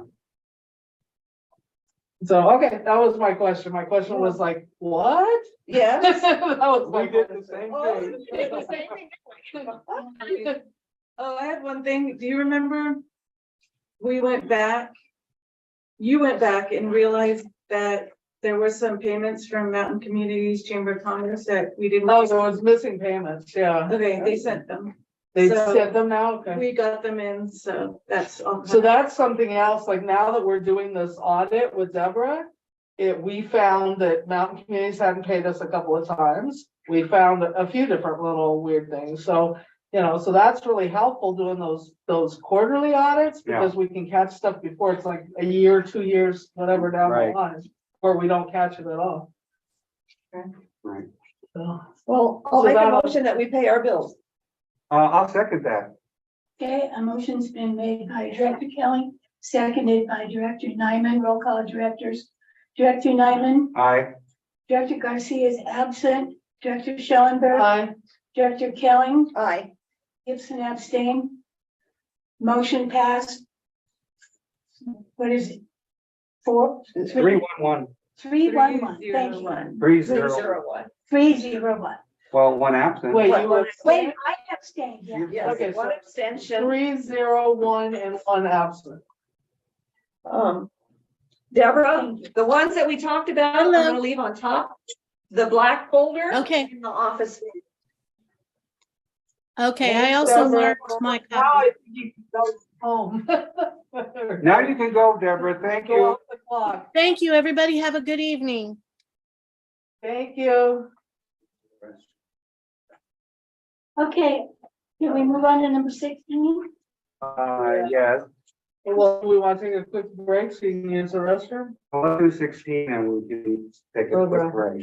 Speaker 5: So, okay, that was my question. My question was like, what?
Speaker 3: Yes.
Speaker 5: That was my
Speaker 2: We did the
Speaker 5: question.
Speaker 2: same
Speaker 3: Oh,
Speaker 2: thing.
Speaker 3: we did the same thing.
Speaker 10: Oh, I had one thing. Do you remember? We went back. You went back and realized that there were some payments from Mountain Communities Chamber of Commerce that we didn't.
Speaker 5: Oh, so it's missing payments, yeah.
Speaker 10: Okay, they sent them.
Speaker 5: They
Speaker 10: So-
Speaker 5: sent them now, okay.
Speaker 10: We got them in, so that's all.
Speaker 5: So that's something else, like now that we're doing this audit with Deborah, we found that Mountain Communities hadn't paid us a couple of times. We found a few different little weird things, so, so that's really helpful doing those quarterly audits, because we can catch stuff before it's like a year, 2 years, whatever down the
Speaker 2: Right.
Speaker 5: line, or we don't catch it at all.
Speaker 2: Right.
Speaker 5: So,
Speaker 3: Well, I'll
Speaker 5: So
Speaker 3: make a
Speaker 5: that'll-
Speaker 3: motion that we pay our bills.
Speaker 2: I'll second that.
Speaker 4: Okay, a motion's been made by Director Kelly, seconded by Director Nyman, roll call directors. Director Nyman,
Speaker 2: Aye.
Speaker 4: Director Garcia is absent, Director Schellenberg,
Speaker 5: Aye.
Speaker 4: Director Kelly,
Speaker 3: Aye.
Speaker 4: Gibson abstain. Motion passed. What is it?
Speaker 2: 311,
Speaker 4: 311, thank you.
Speaker 3: 301.
Speaker 4: 301.
Speaker 2: well, one absent.
Speaker 5: Wait,
Speaker 3: What-
Speaker 5: you
Speaker 3: what-
Speaker 5: were
Speaker 4: Wait, I abstained, yeah.
Speaker 3: Yes,
Speaker 5: Okay,
Speaker 3: one
Speaker 5: so-
Speaker 3: abstention.
Speaker 5: 301 and 1 absent.
Speaker 3: Deborah, the ones that we talked about, I'm
Speaker 7: Hello.
Speaker 3: gonna leave on top, the black folder.
Speaker 7: Okay,
Speaker 3: In the office.
Speaker 7: okay, I also
Speaker 5: Deborah,
Speaker 7: marked my
Speaker 5: Now
Speaker 7: copy.
Speaker 5: I think you can go home.
Speaker 2: Now you can go, Deborah, thank
Speaker 5: Go
Speaker 2: you.
Speaker 5: off the clock.
Speaker 7: Thank you, everybody. Have a good evening.
Speaker 5: Thank you.
Speaker 4: Okay, can we move on to number 16?
Speaker 2: Yes,
Speaker 5: Well, we want to take a quick break so you can use the restroom?
Speaker 2: we'll do 16 and we can take a quick break.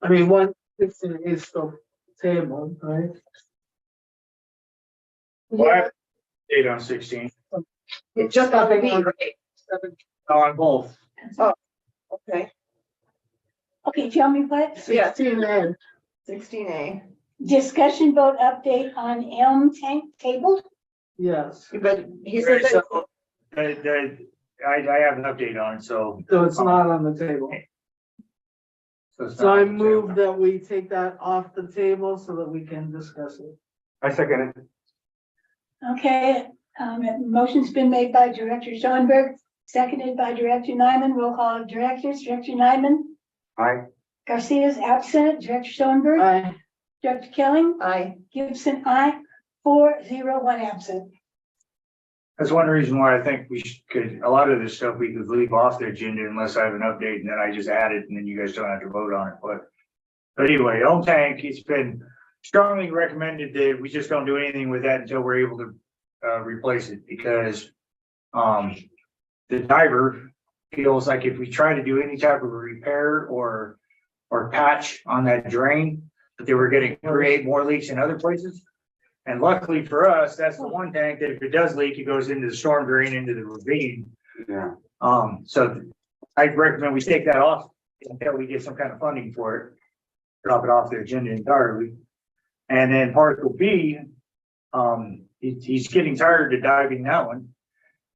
Speaker 5: I mean, 116 is still table, right?
Speaker 1: Well, I have date on 16,
Speaker 3: It's just on the B, right?
Speaker 1: on both.
Speaker 3: Okay,
Speaker 4: Okay, tell me what?
Speaker 5: 16A.
Speaker 3: 16A.
Speaker 4: Discussion vote update on Elm Tank tabled?
Speaker 5: Yes,
Speaker 3: But he said that,
Speaker 1: So, I have an update on it, so.
Speaker 5: so it's not on the table.
Speaker 1: it's
Speaker 5: So
Speaker 1: not
Speaker 5: I
Speaker 1: on the table.
Speaker 5: move that we take that off the table so that we can discuss it.
Speaker 2: I second it.
Speaker 4: Okay, motion's been made by Director Schoenberg, seconded by Director Nyman, roll call of directors, Director Nyman,
Speaker 2: Aye.
Speaker 4: Garcia's absent, Director Schoenberg,
Speaker 5: Aye.
Speaker 4: Director Kelly,
Speaker 3: I,
Speaker 4: Gibson, aye, 401 absent.
Speaker 1: That's one reason why I think could, a lot of this stuff we could leave off the agenda unless I have an update and then I just add it and then you guys don't have to vote on it, but anyway, Elm Tank, it's been strongly recommended that we just don't do anything with that until we're able to, replace it because, the diver feels like if we try to do any type of repair or patch on that drain, that they were gonna create more leaks in other places. And luckily for us, that's the one tank that if it does leak, it goes into the storm drain, into the ravine.
Speaker 2: Yeah.
Speaker 1: So I'd recommend we take that off until we get some kind of funding for it. Drop it off the agenda entirely. And then Particle B, he's getting tired of diving that one.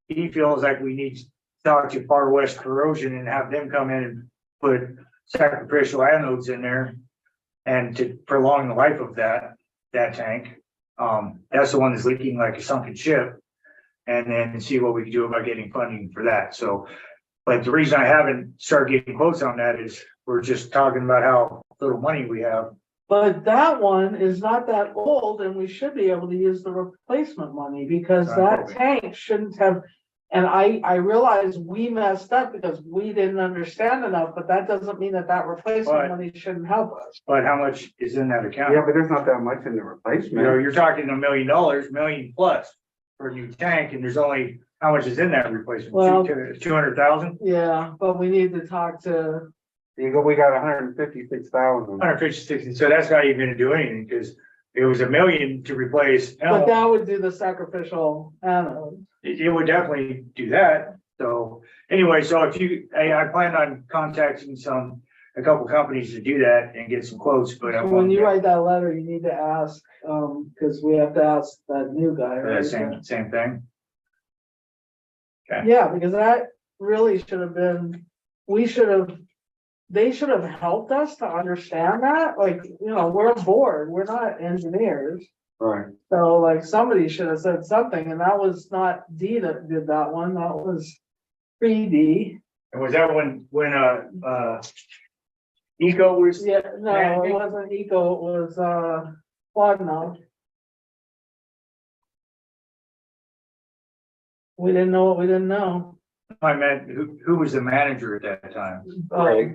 Speaker 1: He feels like we need to talk to Far West Corrosion and have them come in and put sacrificial anodes in there and to prolong the life of that tank. That's the one that's leaking like a sunken ship. And then see what we can do about getting funding for that. So, but the reason I haven't started getting quotes on that is we're just talking about how little money we have.
Speaker 5: But that one is not that old and we should be able to use the replacement money because that tank shouldn't have. And I realize we messed up because we didn't understand enough, but that doesn't mean that replacement
Speaker 1: But-
Speaker 5: money shouldn't help us.
Speaker 1: But how much is in that account?
Speaker 2: Yeah, but there's not that much in the
Speaker 1: You know,
Speaker 2: replacement.
Speaker 1: you're talking $1 million, million plus for a new tank, and there's only, how much is in that replacement?
Speaker 5: Well-
Speaker 1: 200,000?
Speaker 5: Yeah, but we need to talk to,
Speaker 2: We got 156,000.
Speaker 1: 156, so that's not even gonna do anything, because it was $1 million to replace.
Speaker 5: but that would do the sacrificial anode.
Speaker 1: It would definitely do that, so, anyway, so if you, I plan on contacting a couple companies to do that and get some quotes, but I
Speaker 5: So
Speaker 1: want
Speaker 5: when you write that letter, you need to ask, because we have to ask that new guy.
Speaker 1: for that
Speaker 5: right?
Speaker 1: same thing.
Speaker 5: Yeah, because that really should have been, they should have helped us to understand that, like, we're a board, we're not engineers.
Speaker 2: Right.
Speaker 5: So like somebody should have said something, and that was not D that did that one, that was pre-D.
Speaker 1: And was that when Eco was?
Speaker 5: Yeah, no, it wasn't Eco, it was, Quadno. We didn't know what we didn't know.
Speaker 1: I meant, who was the manager at that time?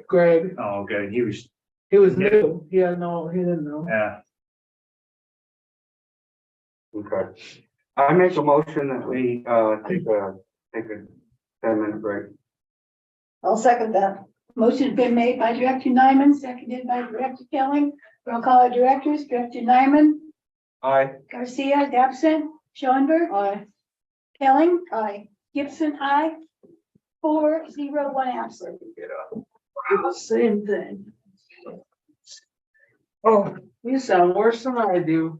Speaker 5: Greg,
Speaker 1: Oh, okay, he was,
Speaker 5: he was new, he didn't know.
Speaker 1: yeah.
Speaker 2: Okay. I make a motion that we, take a 10-minute break.
Speaker 3: I'll second that.
Speaker 4: Motion's been made by Director Nyman, seconded by Director Kelly. Roll call our directors, Director Nyman,
Speaker 2: Aye.
Speaker 4: Garcia, absent, Schoenberg,
Speaker 5: Aye.
Speaker 4: Kelly. Aye. Gibson, aye. 4-0-1 absent.
Speaker 5: The same thing. Oh, you sound worse than I do.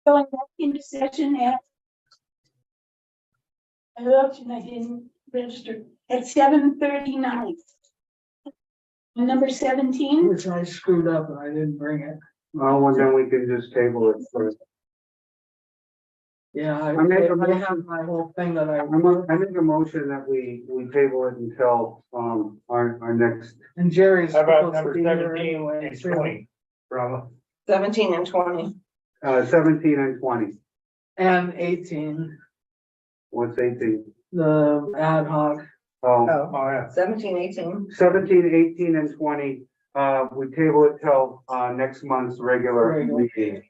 Speaker 4: Going back into session at. I looked and I didn't register at 7:39. Number 17,
Speaker 5: Which I screwed up and I didn't bring it.
Speaker 2: well, then we can just table it for.
Speaker 5: Yeah, I
Speaker 2: I make a
Speaker 5: I have my whole thing that
Speaker 2: I make a motion that we table it until, our next,
Speaker 5: and Jerry's.
Speaker 1: How about
Speaker 5: supposed to
Speaker 1: number
Speaker 5: be here
Speaker 1: 17
Speaker 5: anyway,
Speaker 1: and
Speaker 5: too.
Speaker 1: 20? From
Speaker 10: 17 and 20.
Speaker 2: 17 and 20.
Speaker 5: And 18,
Speaker 2: What's 18?
Speaker 5: the ad hoc.
Speaker 2: Oh,
Speaker 1: oh yeah,
Speaker 10: 17, 18.
Speaker 2: 17, 18, and 20, we table it till, next month's regular
Speaker 5: Regular.
Speaker 2: meeting.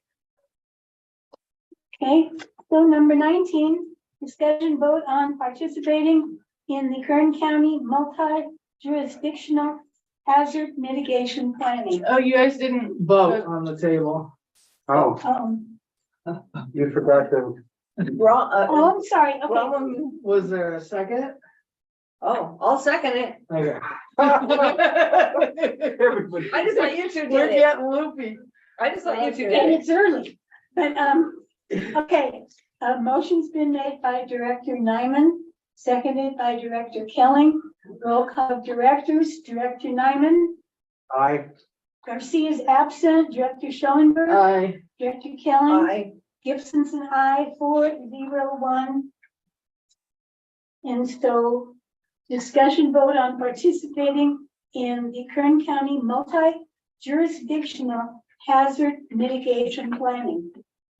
Speaker 4: okay, so number 19, discussion vote on participating in the Kern County multi-jurisdictional hazard mitigation planning.
Speaker 10: Oh, you guys didn't
Speaker 5: Vote on the table.
Speaker 2: Oh, you forgot to,
Speaker 10: Wrong,
Speaker 4: Oh, I'm sorry, okay.
Speaker 10: wrong.
Speaker 5: Was there a second?
Speaker 10: Oh, I'll second it.
Speaker 5: Okay.
Speaker 2: everybody,
Speaker 10: I just thought you two
Speaker 5: We're
Speaker 10: did it.
Speaker 5: getting loopy.
Speaker 10: I just thought you two
Speaker 4: And
Speaker 10: did it.
Speaker 4: it's early, but, okay, a motion's been made by Director Nyman, seconded by Director Kelling. Roll call of directors, Director Nyman,
Speaker 2: aye,
Speaker 4: Garcia is absent, Director Schoenberg,
Speaker 5: Aye.
Speaker 4: Director Kelling,
Speaker 10: Aye.
Speaker 4: Gibson's an aye, 4-0-1. And so discussion vote on participating in the Kern County multi-jurisdictional hazard mitigation planning.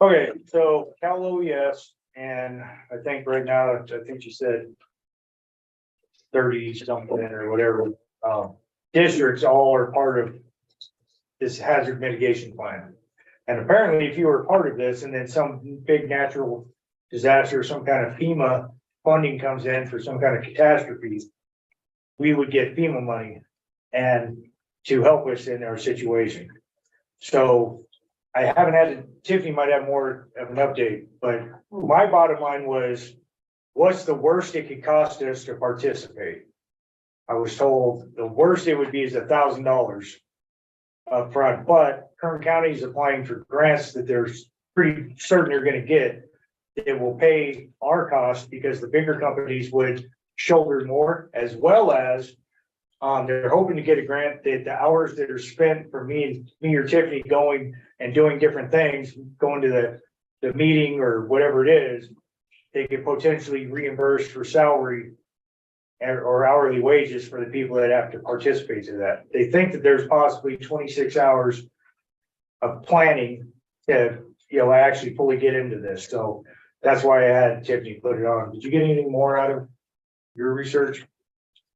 Speaker 1: okay, so Cal, yes, and I think right now, I think you said 30 something or whatever, districts all are part of this hazard mitigation plan. And apparently, if you were part of this and then some big natural disaster, some kind of FEMA funding comes in for some kind of catastrophe, we would get FEMA money and to help us in our situation. So I haven't had, Tiffany might have more of an update, but my bottom line was, what's the worst it could cost us to participate? I was told the worst it would be is $1,000 upfront, but Kern County is applying for grants that they're pretty certain they're gonna get. It will pay our cost because the bigger companies would shoulder more, as well as they're hoping to get a grant that the hours that are spent for me or Tiffany going and doing different things, going to the meeting or whatever it is, they could potentially reimburse for salary or hourly wages for the people that have to participate in that. They think that there's possibly 26 hours of planning to, actually fully get into this. So that's why I had Tiffany put it on. Did you get anything more out of your research?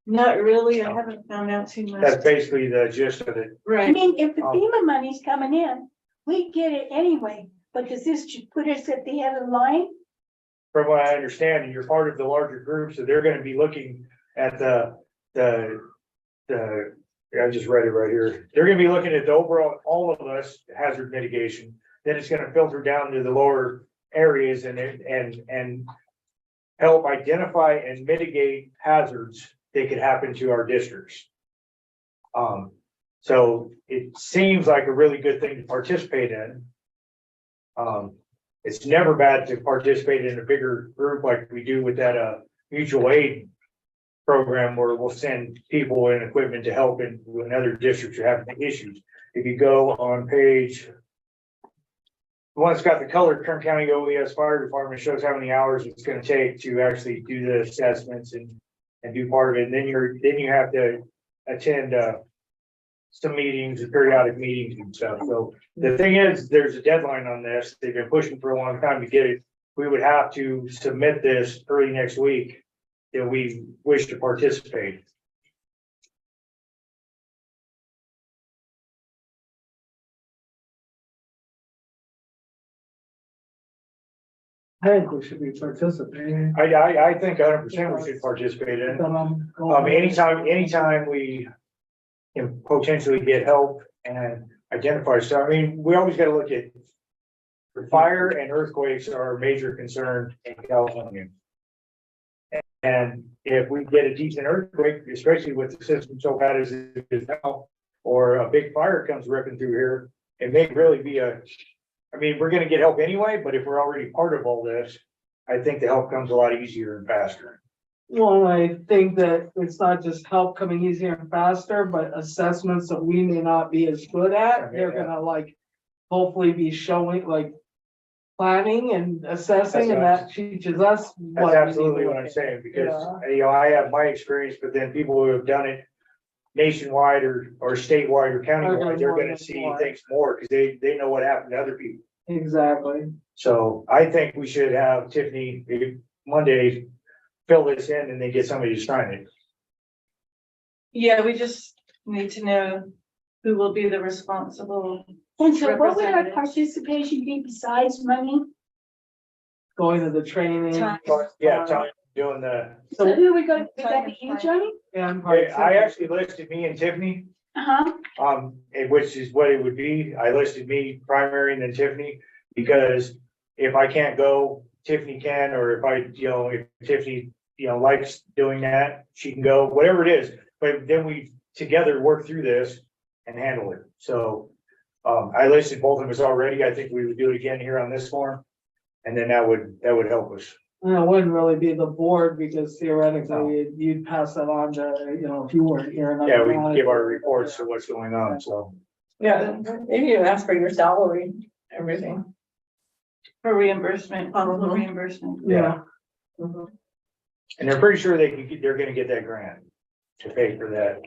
Speaker 10: Not really. I haven't found out too much.
Speaker 1: That's basically the gist of it.
Speaker 4: I
Speaker 10: Right.
Speaker 4: mean, if the FEMA money's coming in, we get it anyway, but does this put us at the head of the line?
Speaker 1: From what I understand, you're part of the larger group, so they're gonna be looking at I just read it right here. They're gonna be looking at the overall, all of us hazard mitigation. Then it's gonna filter down to the lower areas and help identify and mitigate hazards that could happen to our districts. So it seems like a really good thing to participate in. It's never bad to participate in a bigger group like we do with that mutual aid program where we'll send people and equipment to help in when other districts are having issues. If you go on page, the one that's got the colored Kern County OES Fire Department shows how many hours it's gonna take to actually do the assessments and do part of it. And then you have to attend some meetings and periodic meetings and stuff. So the thing is, there's a deadline on this. They've been pushing for a long time to get it. We would have to submit this early next week if we wish to participate.
Speaker 5: I think we should be participating.
Speaker 1: I think 100% we should participate in it. Anytime we can potentially get help and identify stuff. I mean, we always gotta look at fire and earthquakes are a major concern in California. And if we get a decent earthquake, especially with the system so bad as it is now, or a big fire comes ripping through here, it may really be a I mean, we're gonna get help anyway, but if we're already part of all this, I think the help comes a lot easier and faster.
Speaker 5: Well, I think that it's not just help coming easier and faster, but assessments that we may not be as good at, they're gonna like hopefully be showing like planning and assessing, and that teaches us.
Speaker 1: That's
Speaker 5: what we need to
Speaker 1: absolutely what
Speaker 5: look
Speaker 1: I'm
Speaker 5: at.
Speaker 1: saying, because,
Speaker 5: Yeah.
Speaker 1: you know, I have my experience, but then people who have done it nationwide or statewide or countywide, they're gonna see
Speaker 5: more.
Speaker 1: things more, because they know what happened to other people.
Speaker 5: Exactly.
Speaker 1: So I think we should have Tiffany maybe Monday fill this in and then get somebody to sign it.
Speaker 10: Yeah, we just need to know who will be the responsible.
Speaker 4: And so what would our
Speaker 10: Representatives.
Speaker 4: participation be besides money?
Speaker 5: Going to the training.
Speaker 10: Time.
Speaker 1: Yeah, Tony, doing the,
Speaker 4: So
Speaker 5: So,
Speaker 4: who we going, would that be you, Johnny?
Speaker 5: and
Speaker 1: I actually listed me and Tiffany,
Speaker 4: Uh-huh,
Speaker 1: and which is what it would be. I listed me primary and then Tiffany, because if I can't go, Tiffany can, or if if Tiffany, likes doing that, she can go, whatever it is. But then we together work through this and handle it. So, I listed both of us already. I think we would do it again here on this form. And then that would help us.
Speaker 5: and it wouldn't really be the board, because theoretically you'd pass that on to, if you weren't here. another
Speaker 1: Yeah, we can give our
Speaker 5: manager.
Speaker 1: reports of what's going on, so.
Speaker 3: Yeah, maybe you ask for your salary, everything.
Speaker 10: For reimbursement, possible
Speaker 3: Mhm.
Speaker 10: reimbursement.
Speaker 5: Yeah,
Speaker 1: And they're pretty sure they're gonna get that grant to pay for that.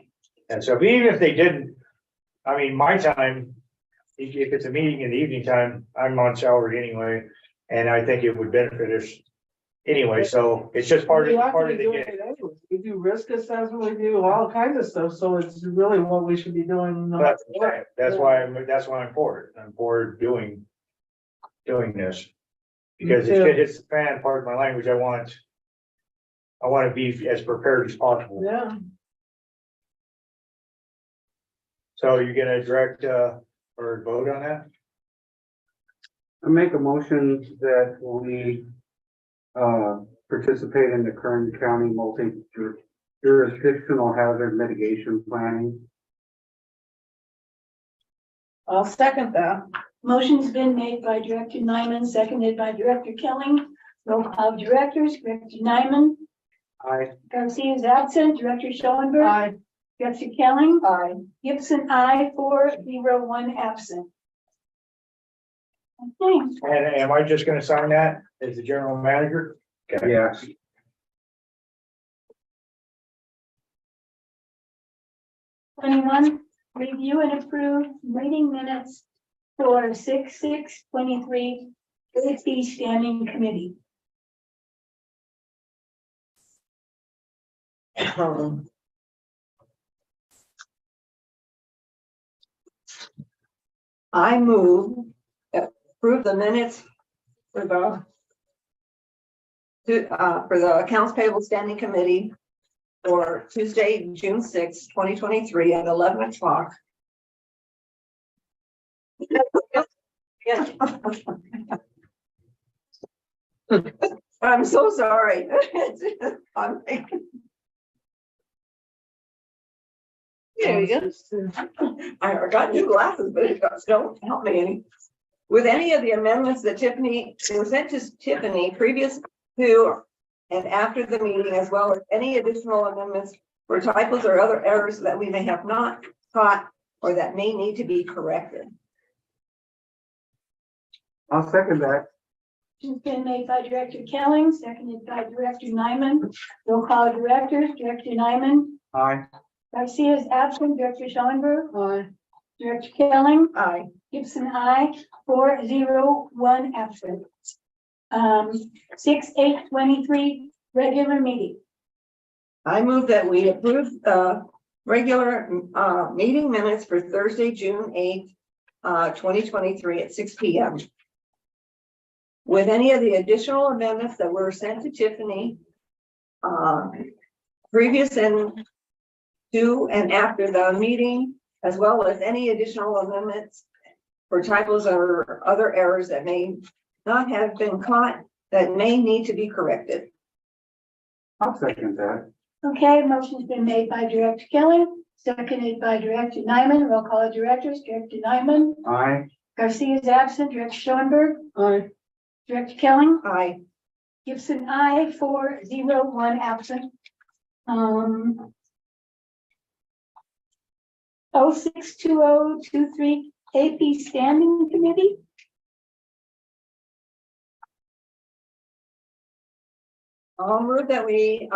Speaker 1: And so, but even if they didn't, I mean, my time, if it's a meeting in the evening time, I'm on salary anyway, and I think it would benefit us anyway, so it's just part
Speaker 5: We have
Speaker 1: of,
Speaker 5: to
Speaker 1: part
Speaker 5: be
Speaker 1: of the
Speaker 5: doing
Speaker 1: game.
Speaker 5: it anyway. We do risk assessment, we do all kinds of stuff, so it's really what we should be doing.
Speaker 1: That's why I'm for it. I'm for doing this. Because if
Speaker 5: Me too.
Speaker 1: it hits the fan, pardon my language, I want to be as prepared as possible.
Speaker 5: Yeah,
Speaker 1: So you're gonna direct, or vote on that?
Speaker 2: I make a motion that we participate in the Kern County multi-jurisdictional hazard mitigation planning.
Speaker 10: I'll second that.
Speaker 4: motion's been made by Director Nyman, seconded by Director Kelling. Roll call directors, Director Nyman,
Speaker 2: I,
Speaker 4: Garcia is absent, Director Schoenberg,
Speaker 5: I,
Speaker 4: Director Kelling,
Speaker 3: Aye.
Speaker 4: Gibson, I, 401 absent. Okay,
Speaker 1: And am I just gonna sign that as the general manager? Okay.
Speaker 2: yes,
Speaker 4: 21, review and approve meeting minutes for 6/6/23 safety standing committee.
Speaker 3: I move, approve the minutes for the accounts payable standing committee for Tuesday, June 6, 2023 at 11 o'clock. I'm so sorry. I'm There you go. I got new glasses, but it don't help me any. With any of the amendments that Tiffany, they were sent to Tiffany previous to and after the meeting, as well as any additional amendments for typos or other errors that we may have not caught or that may need to be corrected.
Speaker 2: I'll second that.
Speaker 4: Motion's been made by Director Kelling, seconded by Director Nyman. Roll call directors, Director Nyman,
Speaker 2: I,
Speaker 4: Garcia is absent, Director Schoenberg,
Speaker 5: I,
Speaker 4: Director Kelling,
Speaker 3: Aye.
Speaker 4: Gibson, I, 401 absent. 6/8/23 regular meeting.
Speaker 3: I move that we approve the regular meeting minutes for Thursday, June 8th, 2023 at 6 p.m. With any of the additional amendments that were sent to Tiffany previous and to and after the meeting, as well as any additional amendments for typos or other errors that may not have been caught that may need to be corrected.
Speaker 2: I'll second that.
Speaker 4: Okay, motion's been made by Director Kelling, seconded by Director Nyman. Roll call directors, Director Nyman,
Speaker 2: I,
Speaker 4: Garcia is absent. Director Schoenberg,
Speaker 5: Aye.
Speaker 4: Director Kelly,
Speaker 3: Aye.
Speaker 4: Gibson, I, 4-0-1 absent. 062023 AP Standing Committee.
Speaker 3: I'll move that we,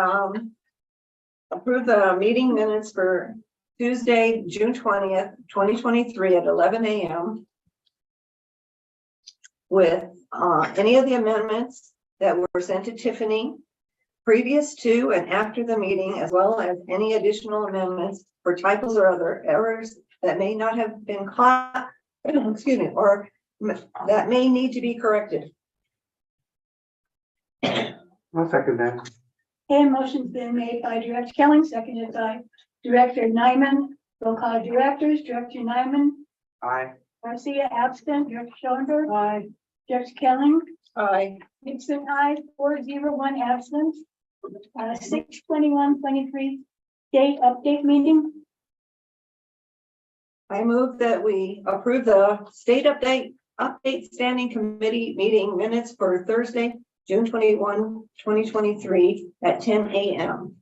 Speaker 3: approve the meeting minutes for Tuesday, June 20th, 2023 at 11 a.m. with, any of the amendments that were sent to Tiffany previous to and after the meeting, as well as any additional amendments for typos or other errors that may not have been caught, excuse me, or that may need to be corrected.
Speaker 2: I'll second that.
Speaker 4: And motion's been made by Director Kelly, seconded by Director Nyman. Roll call directors, Director Nyman,
Speaker 2: Aye.
Speaker 4: Garcia absent, Director Schoenberg,
Speaker 5: Aye.
Speaker 4: Director Kelly,
Speaker 3: Aye.
Speaker 4: Gibson, I, 4-0-1 absent. 6/21/23 date update meeting.
Speaker 3: I move that we approve the state update standing committee meeting minutes for Thursday, June 21, 2023 at 10 a.m.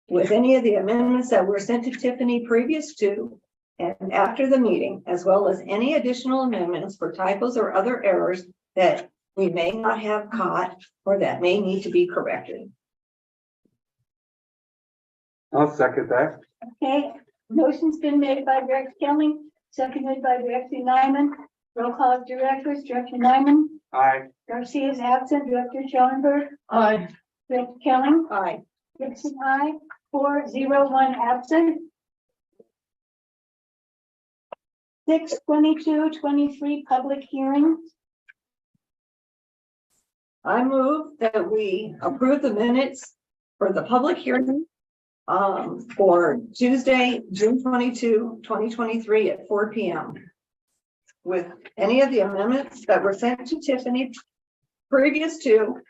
Speaker 3: with any of the amendments that were sent to Tiffany previous to and after the meeting, as well as any additional amendments for typos or other errors that we may not have caught or that may need to be corrected.
Speaker 2: I'll second that.
Speaker 4: Okay, motion's been made by Director Kelly, seconded by Director Nyman. Roll call of directors, Director Nyman,
Speaker 2: Aye.
Speaker 4: Garcia is absent, Director Schoenberg,
Speaker 5: Aye.
Speaker 4: Director Kelly,
Speaker 3: Aye.
Speaker 4: Gibson, I, 4-0-1 absent. 6/22/23 public hearing.
Speaker 3: I move that we approve the minutes for the public hearing for Tuesday, June 22, 2023 at 4 p.m. with any of the amendments that were sent to Tiffany previous to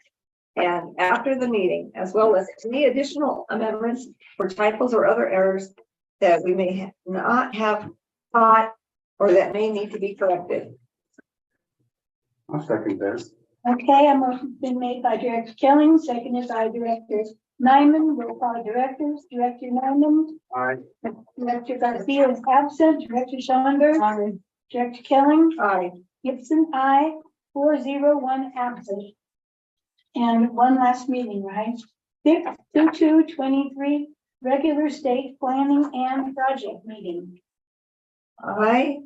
Speaker 3: and after the meeting, as well as any additional amendments for typos or other errors that we may not have caught or that may need to be corrected.
Speaker 2: I'll second that.
Speaker 4: Okay, a motion's been made by Director Kelly, seconded by Director Nyman. Roll call directors, Director Nyman,
Speaker 2: Aye.
Speaker 4: Director Garcia is absent, Director Schoenberg,
Speaker 5: Aye.
Speaker 4: Director Kelly,
Speaker 3: Aye.
Speaker 4: Gibson, I, 4-0-1 absent. And one last meeting, right? 6/22/23 regular state planning and project meeting.
Speaker 3: I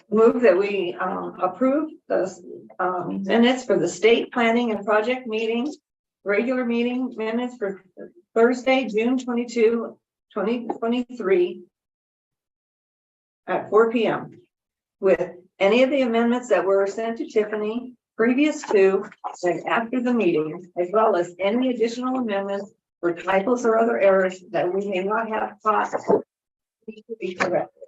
Speaker 3: move that we approve the minutes for the state planning and project meeting, regular meeting minutes for Thursday, June 22, 2023 at 4 p.m. with any of the amendments that were sent to Tiffany previous to and after the meeting, as well as any additional amendments for typos or other errors that we may not have caught need to be corrected.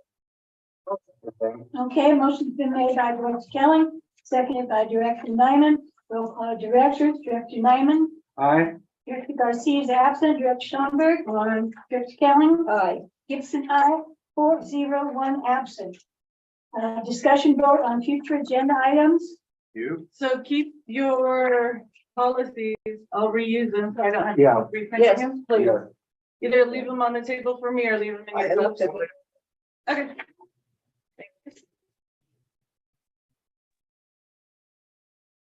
Speaker 4: Okay, motion's been made by Director Kelly, seconded by Director Nyman. Roll call directors, Director Nyman,
Speaker 2: Aye.
Speaker 4: Director Garcia is absent, Director Schoenberg, Director Kelly,
Speaker 3: Aye.
Speaker 4: Gibson, I, 4-0-1 absent. Discussion vote on future agenda items.
Speaker 2: You?
Speaker 10: So keep your policies, I'll reuse them, so I don't have
Speaker 2: Yeah.
Speaker 10: to reprint
Speaker 3: Yes,
Speaker 10: them.
Speaker 3: please.
Speaker 2: Yeah.
Speaker 10: Either leave them on the table for me or leave them in
Speaker 3: I
Speaker 10: your.
Speaker 3: looked at it.
Speaker 10: Okay.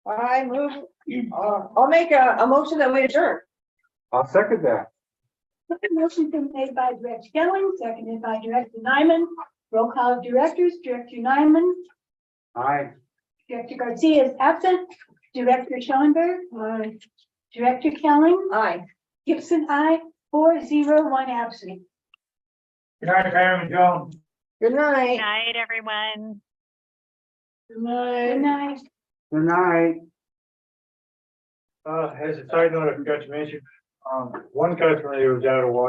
Speaker 3: I move, I'll make a motion that we adjourn.
Speaker 2: I'll second that.
Speaker 4: Motion been made by Director Kelly, seconded by Director Nyman. Roll call of directors, Director Nyman,
Speaker 2: Aye.
Speaker 4: Director Garcia is absent, Director Schoenberg, Director Kelly,
Speaker 3: Aye.
Speaker 4: Gibson, I, 4-0-1 absent.
Speaker 1: Good night, Pam and Joan.
Speaker 3: Good night.
Speaker 11: Night, everyone.
Speaker 5: Good night.
Speaker 4: Good night.
Speaker 2: Good night.
Speaker 1: As a side note, I forgot to mention, one customer that was out of water